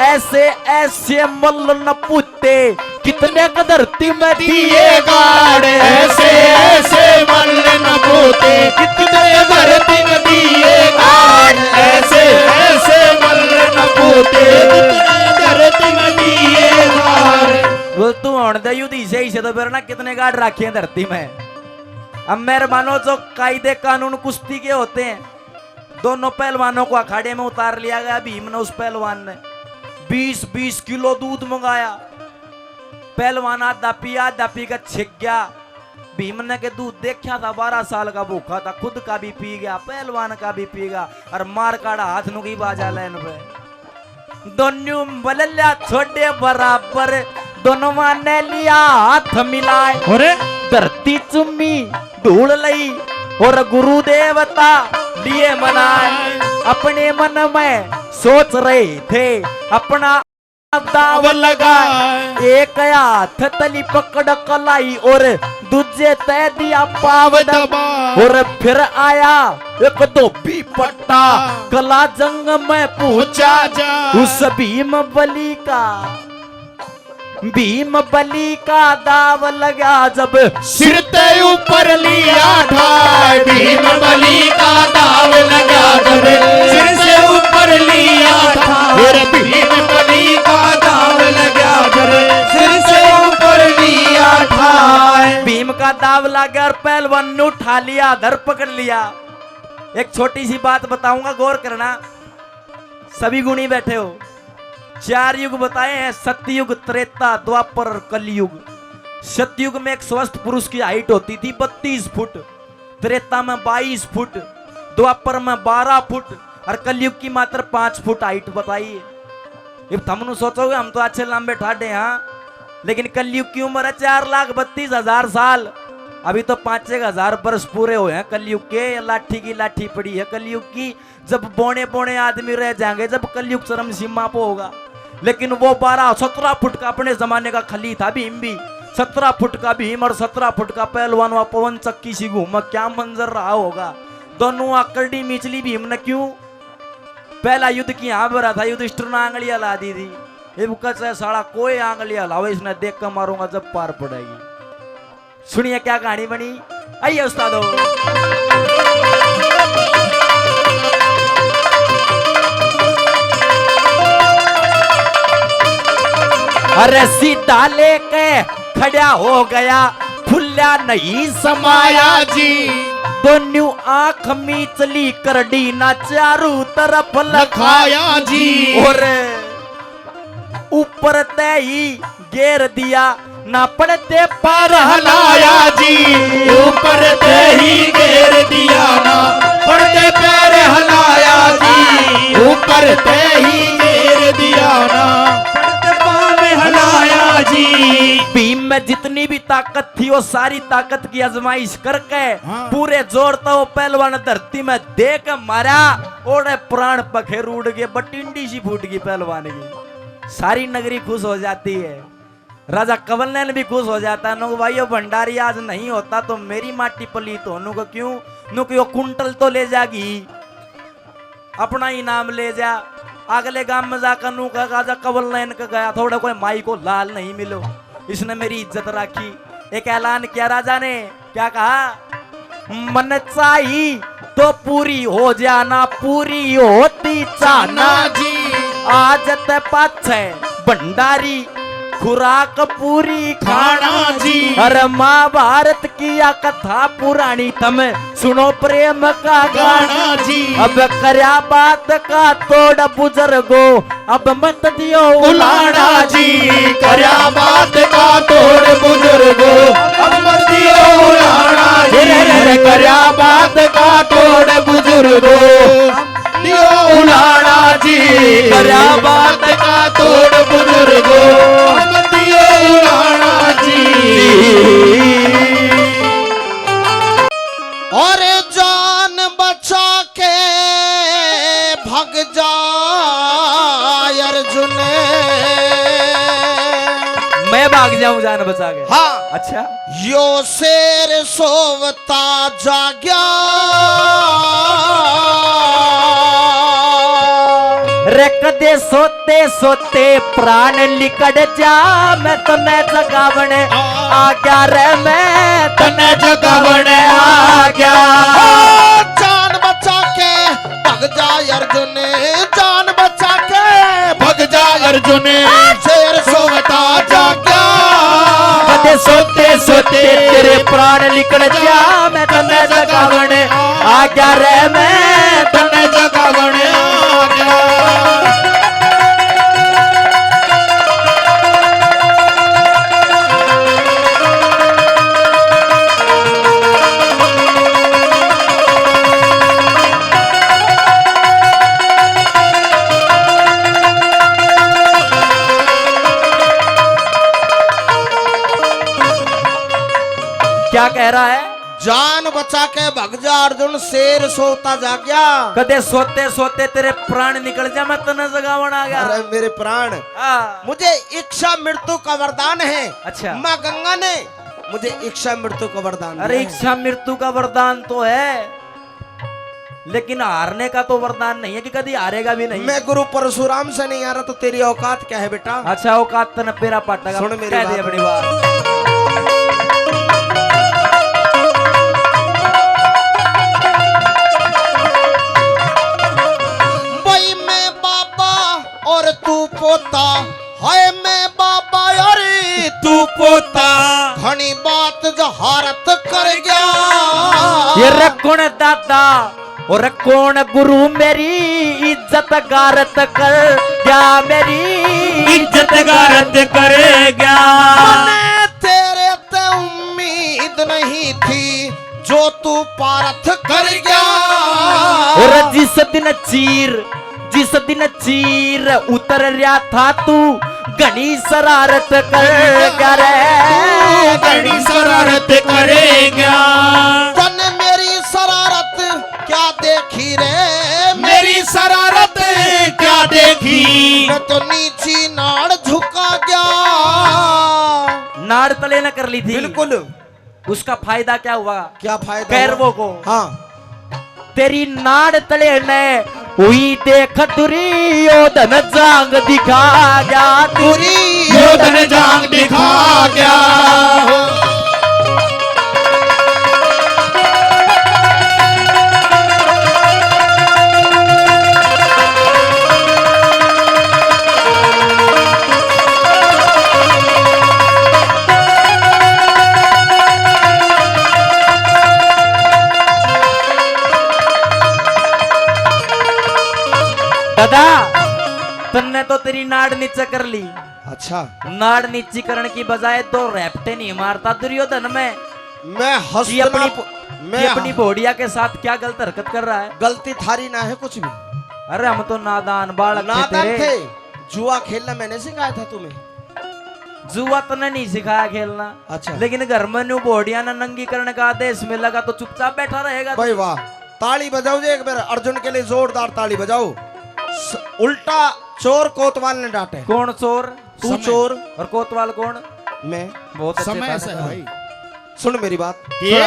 ऐसे ऐसे मल्ल न पूते कितने का धरती में दिए गाड़। ऐसे ऐसे मल्ल न पूते कितने धरती में दिए गाड़। ऐसे ऐसे मल्ल न पूते कितने धरती में दिए गाड़। बोल तू होने दे युद्ध से तो फिर ना कितने गाड़ रखे हैं धरती में। अब मेरे मानो जो कायदे कानून कुश्ती के होते हैं, दोनों पहलवानों को अखाड़े में उतार लिया गया। भीम ने उस पहलवान ने 20-20 किलो दूध मंगाया। पहलवान आधा पी का छिक गया। भीम ने के दूध देखा था, 12 साल का भूखा था, खुद का भी पी गया, पहलवान का भी पी गया और मार काड़ा हाथ नु की बाजा लेन पे। दोनों बल्ला छोटे बराबर दोनों ने लिया हाथ मिलाए। धरती चुम्मी धूल लई और गुरु देवता लिए मनाए। अपने मन में सोच रहे थे अपना दाव लगाए। एक हाथ तली पकड़ कलाई और दूजे तय दिया पाव दबा। और फिर आया एक धोबी पट्टा कला जंग में पूछा जा उस भीम बली का दाव लगा जब सिर ते ऊपर लिया ठाड़। भीम बली का दाव लगा जब सिर से ऊपर लिया ठाड़। भीम बली का दाव लगा जब सिर से ऊपर लिया ठाड़। भीम का दाव लगा और पहलवान ने उठा लिया, धर पकड़ लिया। एक छोटी सी बात बताऊंगा, गौर करना। सभी गुणी बैठे हो। 4 युग बताए हैं, सत्ययुग, त्रेता, द्वापर और कलयुग। सतयुग में एक स्वस्थ पुरुष की हाइट होती थी 32 फुट, त्रेता में 22 फुट, द्वापर में 12 फुट और कलयुग की मात्र 5 फुट हाइट बताई है। अब तुम सोचोगे हम तो अच्छे लंबे ठाडे हैं, लेकिन कलयुग की उम्र है 4,32,000 साल। अभी तो 5-1 हजार वर्ष पूरे हुए हैं कलयुग के। लाठी की लाठी पड़ी है कलयुग की। जब बौने बौने आदमी रह जाएंगे, जब कलयुग चरम सीमा पे होगा। लेकिन वो 12-17 फुट का अपने जमाने का खली था भीम भी। 17 फुट का भीम और 17 फुट का पहलवान वहां पवन चक्की सी घूमा, क्या मंजर रहा होगा। दोनों आकड़ी मिचली भीम ने क्यों। पहला युद्ध की यहाँ भरा था, युधिष्ठिर ने आंगलियां ला दी थी। ये साला कोई आंगलियां लाओ, इसने देख कर मारूंगा जब पार पड़ेगी। सुनिए क्या कहानी बनी, आइए उस्तादो। अरे सीधा लेके खड़ा हो गया, फुल्ला नहीं समाया जी। दोनों आंख मीचली करडी ना चारों तरफ लखाया जी। और ऊपर तय ही घेर दिया ना पड़ते पर हलाया जी ऊपर ते ही घेर दिया ना पड़ते पैर हलाया जी ऊपर ते ही घेर दिया ना पड़ते पाँव हलाया जी। भीम में जितनी भी ताकत थी वो सारी ताकत की आजमाइश करके पूरे जोरता वो पहलवान धरती में दे के मारा और प्राण पखेर उड़ गए बटिंडी सी फूट गई पहलवान की। सारी नगरी खुश हो जाती है, राजा कंवर नैन भी खुश हो जाता है। नो भाई भंडारी आज नहीं होता तो मेरी माटी पलीत होने को क्यों नो कि वो कुंटल तो ले जागी अपना इनाम ले जा। अगले गांव में जाकर नू का राजा कंवर नैन का गया थोड़ा कोई माई को लाल नहीं मिलो, इसने मेरी इज्जत राखी। एक ऐलान किया राजा ने, क्या कहा, मन चाहिए तो पूरी हो जाना पूरी होती चाहना जी आज ते पाछे भंडारी खुराक पूरी खाना जी। अरे महाभारत की या कथा पुरानी तम सुनो प्रेम का गाना जी अब करया बात का तोड़ बुजुर्गो अब मत दियो उलाना जी करया बात का तोड़ बुजुर्गो अब मत दियो उलाना जी करया बात का तोड़ बुजुर्गो दियो उलाना जी करया बात का तोड़ बुजुर्गो अब मत दियो उलाना जी। और जान बचा के भग जा अर्जुन। मैं भाग जाऊं जान बचा के। हाँ अच्छा यो शेर सोवता जाग्या रे कदे सोते सोते प्राण लिकड़ जा मैं तने जगावण आ गया रे मैं तने जगावण आ गया। जान बचा के भग जा अर्जुन, जान बचा के भग जा अर्जुन शेर सोवता जाग्या। कदे सोते सोते तेरे प्राण लिकड़ जा मैं तने जगावण आ गया रे मैं तने जगावण आ गया। क्या कह रहा है, जान बचा के भग जा अर्जुन शेर सोता जाग्या। कदे सोते सोते तेरे प्राण निकल जा मैं तने जगावण आ गया। अरे मेरे प्राण, हाँ। मुझे इच्छा मृत्यु का वरदान है। अच्छा। माँ गंगा ने मुझे इच्छा मृत्यु का वरदान अरे दिया है। इच्छा मृत्यु का वरदान तो है लेकिन हारने का तो वरदान नहीं है कि कभी हारेगा भी नहीं। मैं गुरु परशुराम से नहीं आ रहा तो तेरी औकात क्या है बेटा? अच्छा औकात तने पेरा पाटेगा। सुन मेरी कह दे बात। अपनी बात। भाई मैं बाबा और तू पोता, हाय मैं बाबा और तू पोता घनी बात जहारत कर गया। ये रखुण दादा और कौन गुरु मेरी इज्जत गारत कर क्या मेरी इज्जत गारत करेगा। मैंने तेरे ते उम्मीद नहीं थी जो तू पारथ कर गया। और जिस दिन चीर उतर रहा था तू घनी शरारत कर क्या रे बड़ी शरारत करेगा। तन मेरी शरारत क्या देखी रे? मेरी शरारत क्या देखी? मैं तो नीची नाड़ झुका गया। नाड़ तले न कर ली थी। बिल्कुल। उसका फायदा क्या हुआ क्या फायदा कैरवों हुआ? को? हाँ तेरी नाड़ तले ने हुई देख दुर्योधन जांग दिखा गया दुर्योधन जांग दिखा गया। दादा तन्ने तो तेरी नाड़ नीचे कर ली अच्छा, नाड़ नीचीकरण की बजाय तो रैपटे नहीं मारता दुर्योधन में। मैं ये अपनी हस्तिनापुर ये अपनी भोड़िया के साथ क्या गलत हरकत कर रहा है? गलती थारी ना है कुछ भी। अरे हम तो नादान बालक थे नादान तेरे। थे, जुआ खेलना मैंने सिखाया था तुम्हें। जुआ तो नहीं सिखाया खेलना। अच्छा। लेकिन घर में न्यू भोड़िया ना नंगीकरण का आदेश में लगा तो चुपचाप बैठा रहेगा। भाई वाह, ताली बजाओ जी एक बार अर्जुन के लिए, जोरदार ताली बजाओ। उल्टा चोर कोतवाल ने डांटे। कौन चोर? तू समय। चोर, और कोतवाल कौन? मैं। बहुत अच्छे समय ताने ऐसा है का। भाई। सुन मेरी बात, ये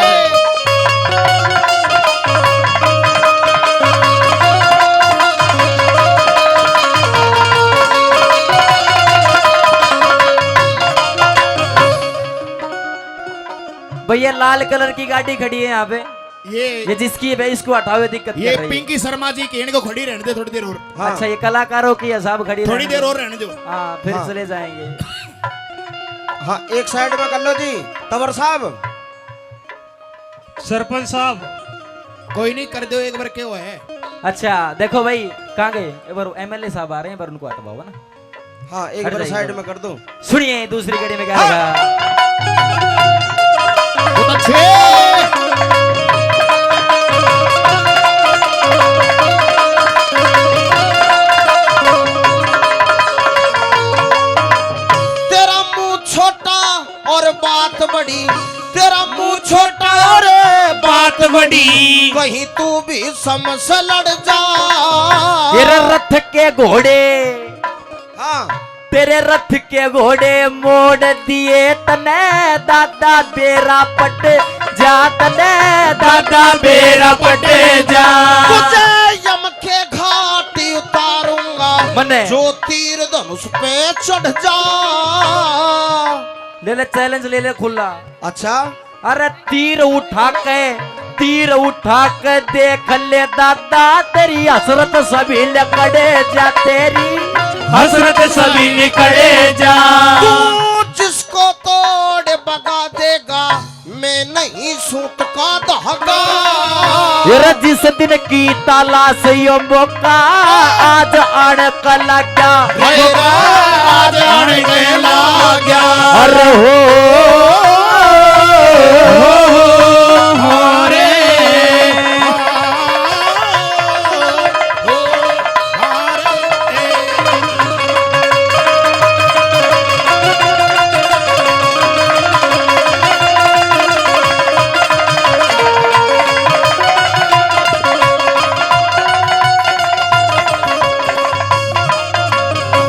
भैया लाल कलर की गाड़ी खड़ी है यहाँ पे, ये ये जिसकी है भाई इसको हटाओ, दिक्कत ये कर रही है। पिंकी शर्मा जी की इनको खड़ी रहने दे थोड़ी देर और। हाँ। अच्छा ये कलाकारों की है साहब, खड़ी थोड़ी रहने देर दो। और रहने दो। हाँ फिर हाँ। चले जाएंगे। हाँ एक साइड में कर लो जी। तंवर साहब, सरपंच साहब, कोई नहीं कर दो एक बार, क्यों है? अच्छा देखो भाई कहाँ गए? एक बार एमएलए साहब आ रहे हैं, पर उनको हटवाओ ना। हाँ एक हट बार जाइए। साइड में कर दो। सुनिए दूसरी गाड़ी में क्या लगा। बहुत अच्छे। तेरा मुंह छोटा और बात बड़ी, तेरा मुंह छोटा और बात बड़ी, कहीं तू भी समझ से लड़ जा। तेरे रथ के घोड़े, हाँ तेरे रथ के घोड़े मोड़ दिए तने, दादा बेरा पट जा तने, दादा बेरा पट जा। तुझे यम के घाटी उतारूंगा, मने। जो तीर धनुष पे चढ़ जा। ले ले चैलेंज ले ले खुला। अच्छा, अरे तीर उठा के देख ले दादा, तेरी हसरत सभी लकड़े जा, तेरी हसरत सभी निकले जा। तू जिसको तोड़ बगा देगा, मैं नहीं सूत का धागा। ये जिस दिन की तलाश यो मौका, आज आने का लगा। आज आने के लग गया। अरे हो रे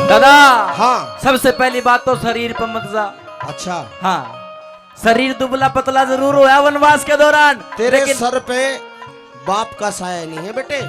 दादा। हाँ सबसे पहली बात तो शरीर पर मत जा। अच्छा, हाँ शरीर दुबला पतला जरूर हुआ वनवास के दौरान, तेरे लेकिन सर पे बाप का साया नहीं है बेटे।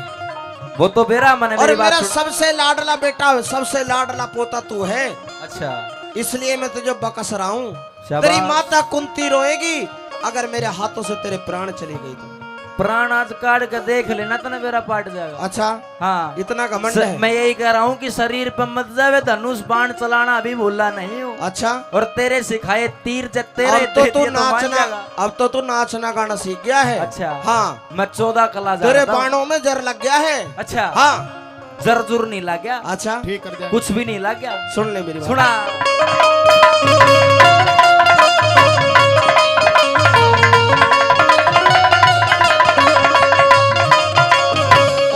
वो तो बेरा मैंने और मेरी बात मेरा सुन। सबसे लाडला बेटा, सबसे लाडला पोता तू है, अच्छा इसलिए मैं तुझे बकस रहा हूँ। शाबाश। तेरी माता कुंती रोएगी अगर मेरे हाथों से तेरे प्राण चली गई तो। प्राण आज काट के देख लेना तो मेरा पाट जाएगा। अच्छा, हाँ इतना घमंड है। मैं यही कह रहा हूँ कि शरीर पर मत जावे, धनुष बाण चलाना अभी भूला नहीं हूँ। अच्छा, और तेरे सिखाए तीर जब तेरे अब तो दे तू दिए तो मान नाचना, जाएगा। अब तो तू नाचना गाना सीख गया है। अच्छा हाँ, मैं 14 कला तेरे जानता हूँ। बाणों में जर लग गया है। अच्छा हाँ, जरजुर नहीं लग गया, अच्छा, ठीक कर दिया। कुछ भी नहीं लग गया। सुन ले मेरी बात। सुना।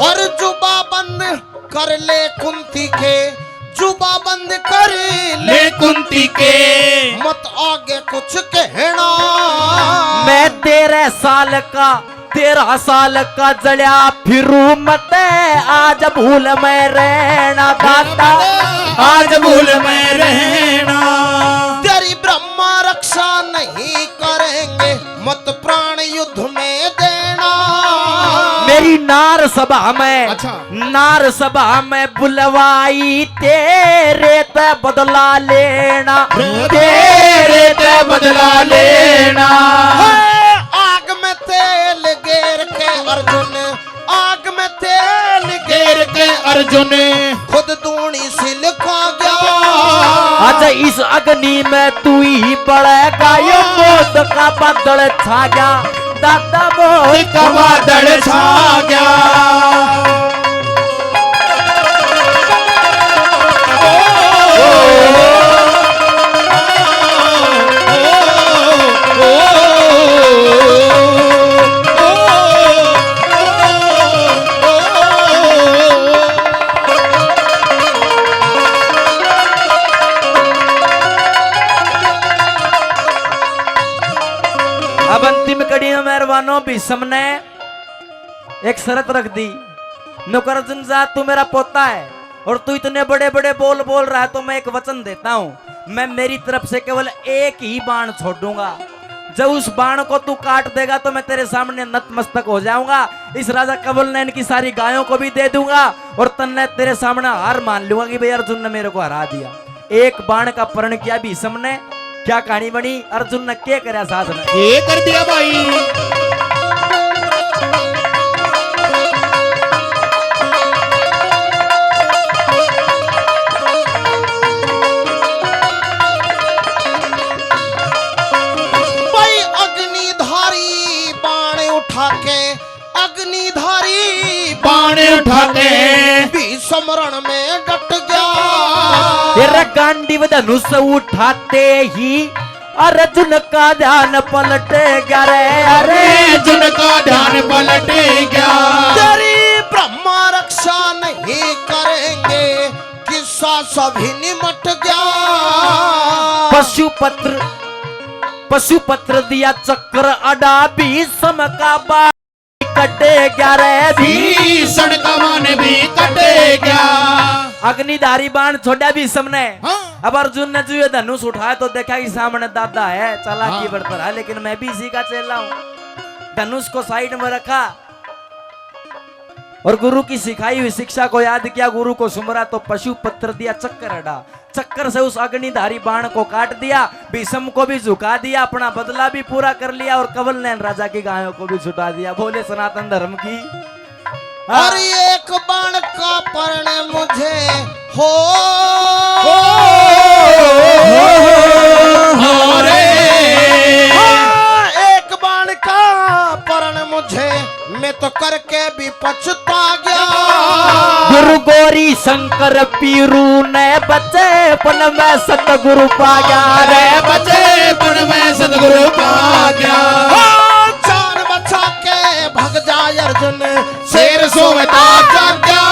और जुबा बंद कर ले कुंती के, जुबा बंद कर ले, ले कुंती के, मत आगे कुछ कहना। मैं 13 साल का जड़िया फिरू मत, आज भूल में रहना दादा, आज भूल में रहना। तेरी ब्रह्मा रक्षा नहीं करेंगे, मत प्राण युद्ध में देना। मेरी नार सभा में, अच्छा। नार सभा में बुलवाई, तेरे ते बदला लेना, तेरे ते बदला लेना। आग में तेल गेर के अर्जुन, आग में तेल गेर के अर्जुन खुद दूनी सिल खा गया। अच्छा इस अग्नि में तू ही बढ़ेगा, यो मौत का बादल छा गया, दादा मौत का बादल छा गया। पहलवानों भीष्म ने एक शर्त रख दी, नौकर अर्जुन जा तू मेरा पोता है और तू इतने बड़े बड़े बोल बोल रहा है तो मैं एक वचन देता हूं, मैं मेरी तरफ से केवल एक ही बाण छोड़ूंगा, जब उस बाण को तू काट देगा तो मैं तेरे सामने नतमस्तक हो जाऊंगा, इस राजा कंवल नयन की सारी गायों को भी दे दूंगा और तन्ने तेरे सामने हार मान लूंगा कि भाई अर्जुन ने मेरे को हरा दिया। एक बाण का प्रण किया भीष्म ने, क्या कहानी बनी, अर्जुन ने क्या कराया साथ में, ये कर दिया भाई। अग्निधारी बाण उठा के भी समरण में डट गया। तेरा गांडीव धनुष उठाते ही अर्जुन का ध्यान पलटे गया रे, अरे अर्जुन का ध्यान पलटे गया। तेरी ब्रह्मा रक्षा नहीं करेंगे, किस्सा सभी निमट गया। पशुपत्र दिया चक्र अडा भीष्म का बाण कटे गया रे, भीषण का बाण भी कटे गया। अग्निधारी बाण छोड़ा भीष्म ने। हाँ। अब अर्जुन ने जो ये धनुष उठाया तो देखा कि सामने दादा है, चालाकी बरत रहा है, लेकिन मैं भी इसी का चेला हूं। धनुष को साइड में रखा और गुरु की सिखाई हुई शिक्षा को याद किया, गुरु को सुमरा तो पशुपत्र दिया चक्कर अड़ा, चक्कर से उस अग्निधारी बाण को काट दिया, भीष्म को भी झुका दिया, अपना बदला भी पूरा कर लिया और कंवल नयन राजा की गायों को भी छुटा दिया। बोले सनातन धर्म की। और एक बाण का पर्ण मुझे हो एक बाण का पर्ण मुझे, मैं तो करके भी पछता गया। गुरु गौरी शंकर पीरू ने बचेपन में सतगुरु पा गया रे, बचेपन में सतगुरु पा गया। जान बचा के भग जाए अर्जुन, शेर सोवता जाग्या।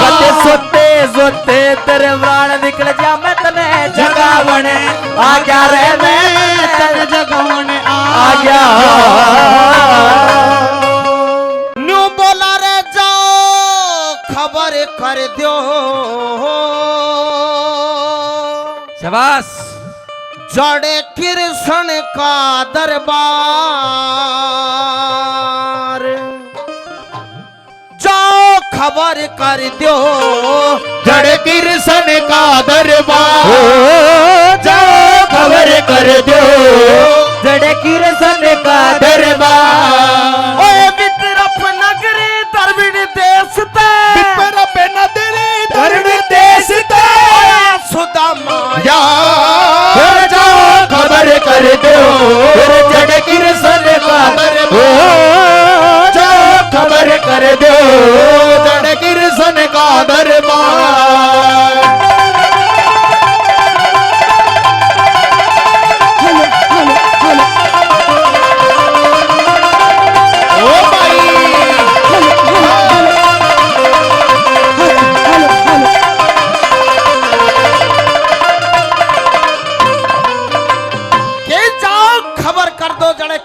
कते सोते सोते तेरे प्राण निकल जा, मैं तने जगावने आ गया रे, मैं तने जगावने आ गया। न्यू बोला रे जाओ खबर कर दो, शाबाश। जड़े कृष्ण का दरबार, जाओ खबर कर दो, जड़ कृष्ण का दरबार, जाओ खबर कर दो, जड़े कृष्ण का दरबार। ओए विद्रप नगरी द्रविड़ देश ते, विद्रप नगरी द्रविड़ देश ते, सुदामा या जाओ खबर कर दो, जड़ कृष्ण का दरबार, जाओ खबर कर दो, जड़ कृष्ण का दरबार।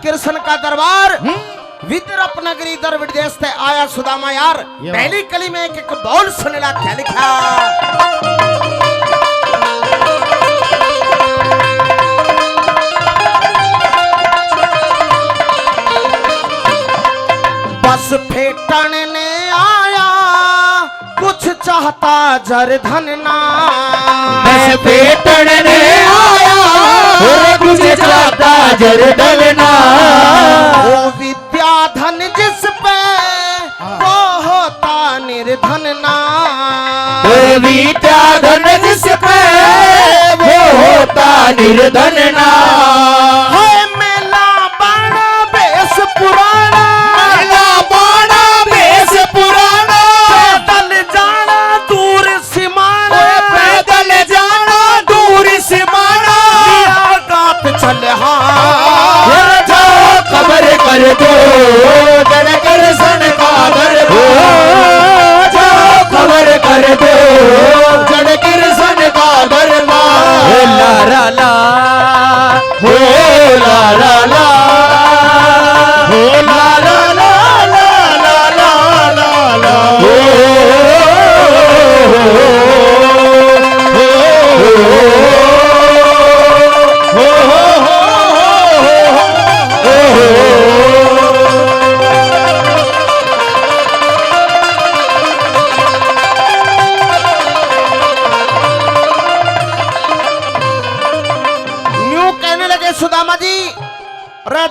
कृष्ण का दरबार, विद्रप नगरी द्रविड़ देश से आया सुदामा यार। पहली कली में एक बोल सुनेला, क्या लिखा? बस फेटन ने आया, कुछ चाहता जर धन ना, बस फेटन ने आया, कुछ चाहता जर धन। वो विद्या धन जिस पे वो होता निर्धन ना, विद्या धन जिस पे वो होता निर्धन ना। मेला बाणा बेस पुराना, मेला बाणा बेस पुराना, पैदल जाना दूर सिमाना, पैदल जाना दूर सिमाना, गात चल खबर कर दो, जड़ कृष्ण का दरबार, जाओ खबर कर दो, जड़ कृष्ण का दरबार। ला ला ला हो ला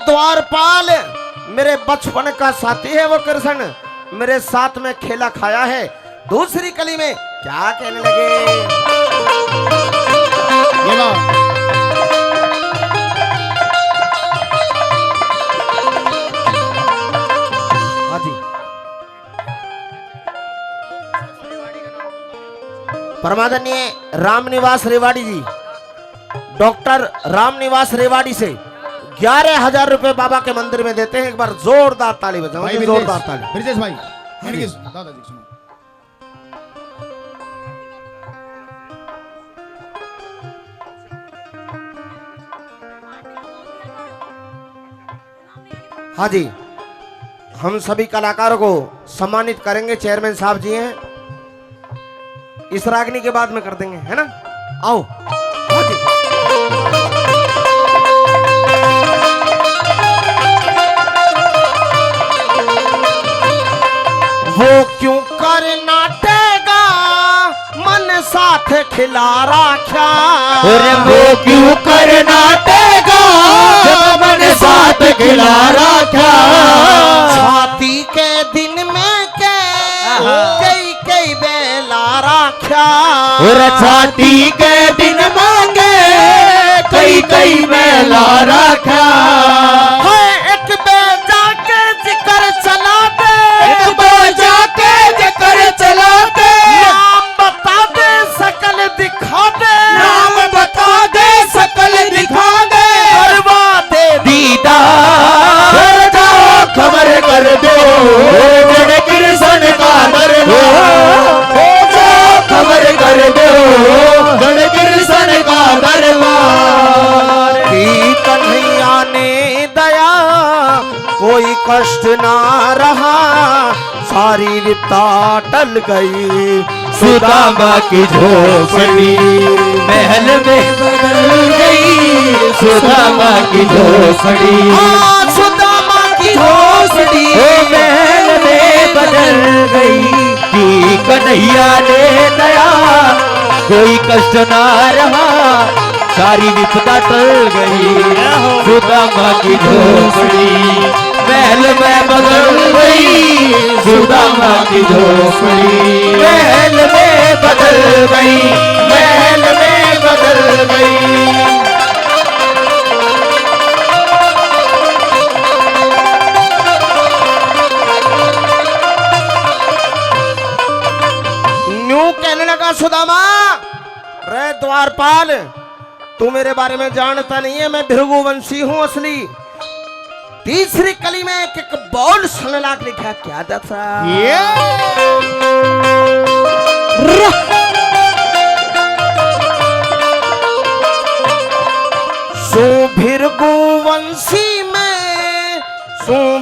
द्वारपाल मेरे बचपन का साथी है वो कृष्ण, मेरे साथ में खेला खाया है। दूसरी कली में क्या कहने लगे? ये लो। हाँ जी। परमादरणीय रामनिवास रेवाड़ी जी, डॉक्टर रामनिवास रेवाड़ी से 11,000 रुपए बाबा के मंदिर में देते हैं। एक बार जोरदार ताली बजाओ, भाई जोरदार ताली। ब्रिजेश भाई, इनकी दादाजी सुनो। हाँ जी, हम सभी कलाकारों को सम्मानित करेंगे। चेयरमैन साहब जी हैं, इस रागनी के बाद में कर देंगे, है ना? आओ। हाँ जी। वो क्यों कर नाटेगा मन साथ खिला राख्या, वो क्यों कर नाटेगा जब मन साथ खिला रखा। छाती के दिन में कई कई बेला राख्या, और छाती के दिन मांगे कई कई मेला रखा। है एक बेजा के जिक्र चला दे, एक बजा के जकर चला दे, नाम बता दे सकल दिखा दे, नाम बता दे सकल दिखा दे। करवा दे दीदार कर जाओ खबर कर दो, जड़ कृष्ण का दरबार हो जाओ खबर कर दो, जड़ कृष्ण का दरबार। की कन्हैया ने दया कोई कष्ट ना रहा, सारी विपदा टल गई। सुदामा की झोपड़ी महल में बदल गई, सुदामा की झोपड़ी सुदामा की झोपड़ी महल में बदल गई। कि कन्हैया ने दया कोई कष्ट ना रहा, सारी विपदा टल गई। सुदामा की झोपड़ी महल में बदल गई, सुदामा की झोपड़ी महल में बदल गई, महल में बदल गई। न्यू कहने लगा सुदामा, रे द्वारपाल तू मेरे बारे में जानता नहीं है, मैं भृगुवंशी हूँ असली। तीसरी कली में एक बोल सुनने लाग लिखा, क्या दसा?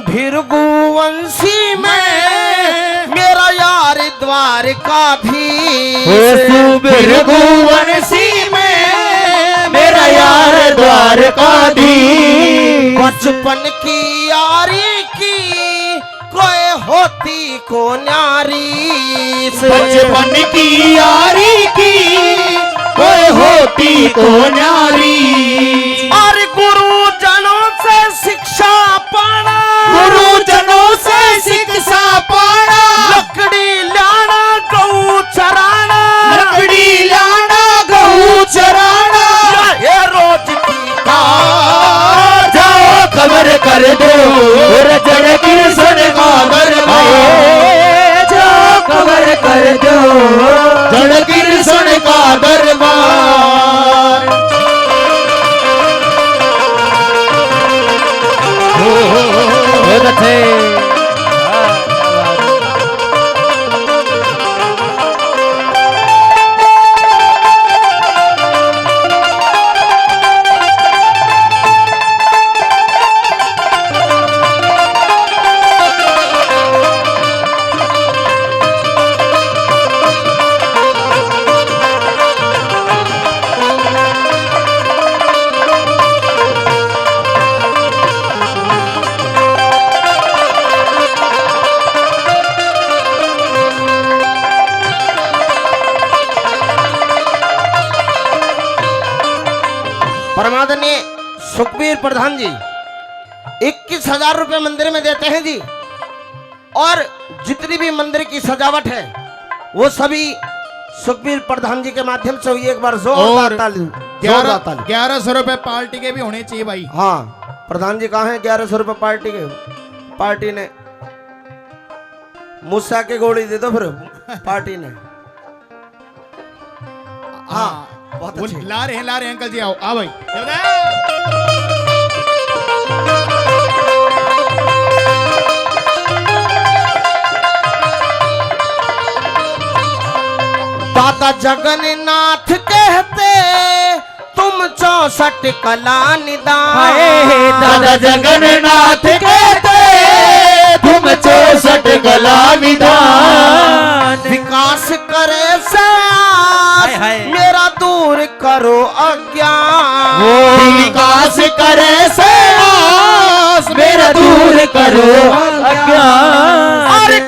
भृगुवंशी में मेरा यार द्वारका भी, भृगुवंशी में मेरा यार द्वारकाधीश। बचपन की यारी की कोई होती को न्यारी से, बचपन की यारी की कोई होती को न्यारी। और गुरुजनों से शिक्षा पाना, गुरुजनों से शिक्षा पाना, लकड़ी लाना गऊ चराना, लकड़ी लाना गऊ चराना, ये रोज की कार। जाओ खबर कर दो जड़ कृष्ण का दरबार, जाओ खबर कर दो जड़ कृष्ण का दरबार। बहुत अच्छे। परमादरणीय सुखबीर प्रधान जी, 21,000 रुपए मंदिर में देते हैं जी। और जितनी भी मंदिर की सजावट है वो सभी सुखबीर प्रधान जी के माध्यम से हुई। एक बार जोरदार ताली, जोरदार ताली। 1100 रुपए पार्टी के भी होने चाहिए भाई। हाँ, प्रधान जी कहाँ हैं? 1100 रुपए पार्टी के। पार्टी ने मूसा के गोली दे दो फिर पार्टी ने। हाँ, बहुत वो अच्छे। ला रहे हैं अंकल जी, आओ आओ भाई। दादा जगन्नाथ कहते तुम 64 कला निदान। दादा जगन्नाथ कहते तुम 64 कला विधान। विकास करे से हाय हाय। मेरा दूर करो अज्ञान। विकास करे से आस मेरा दूर करो अज्ञान। और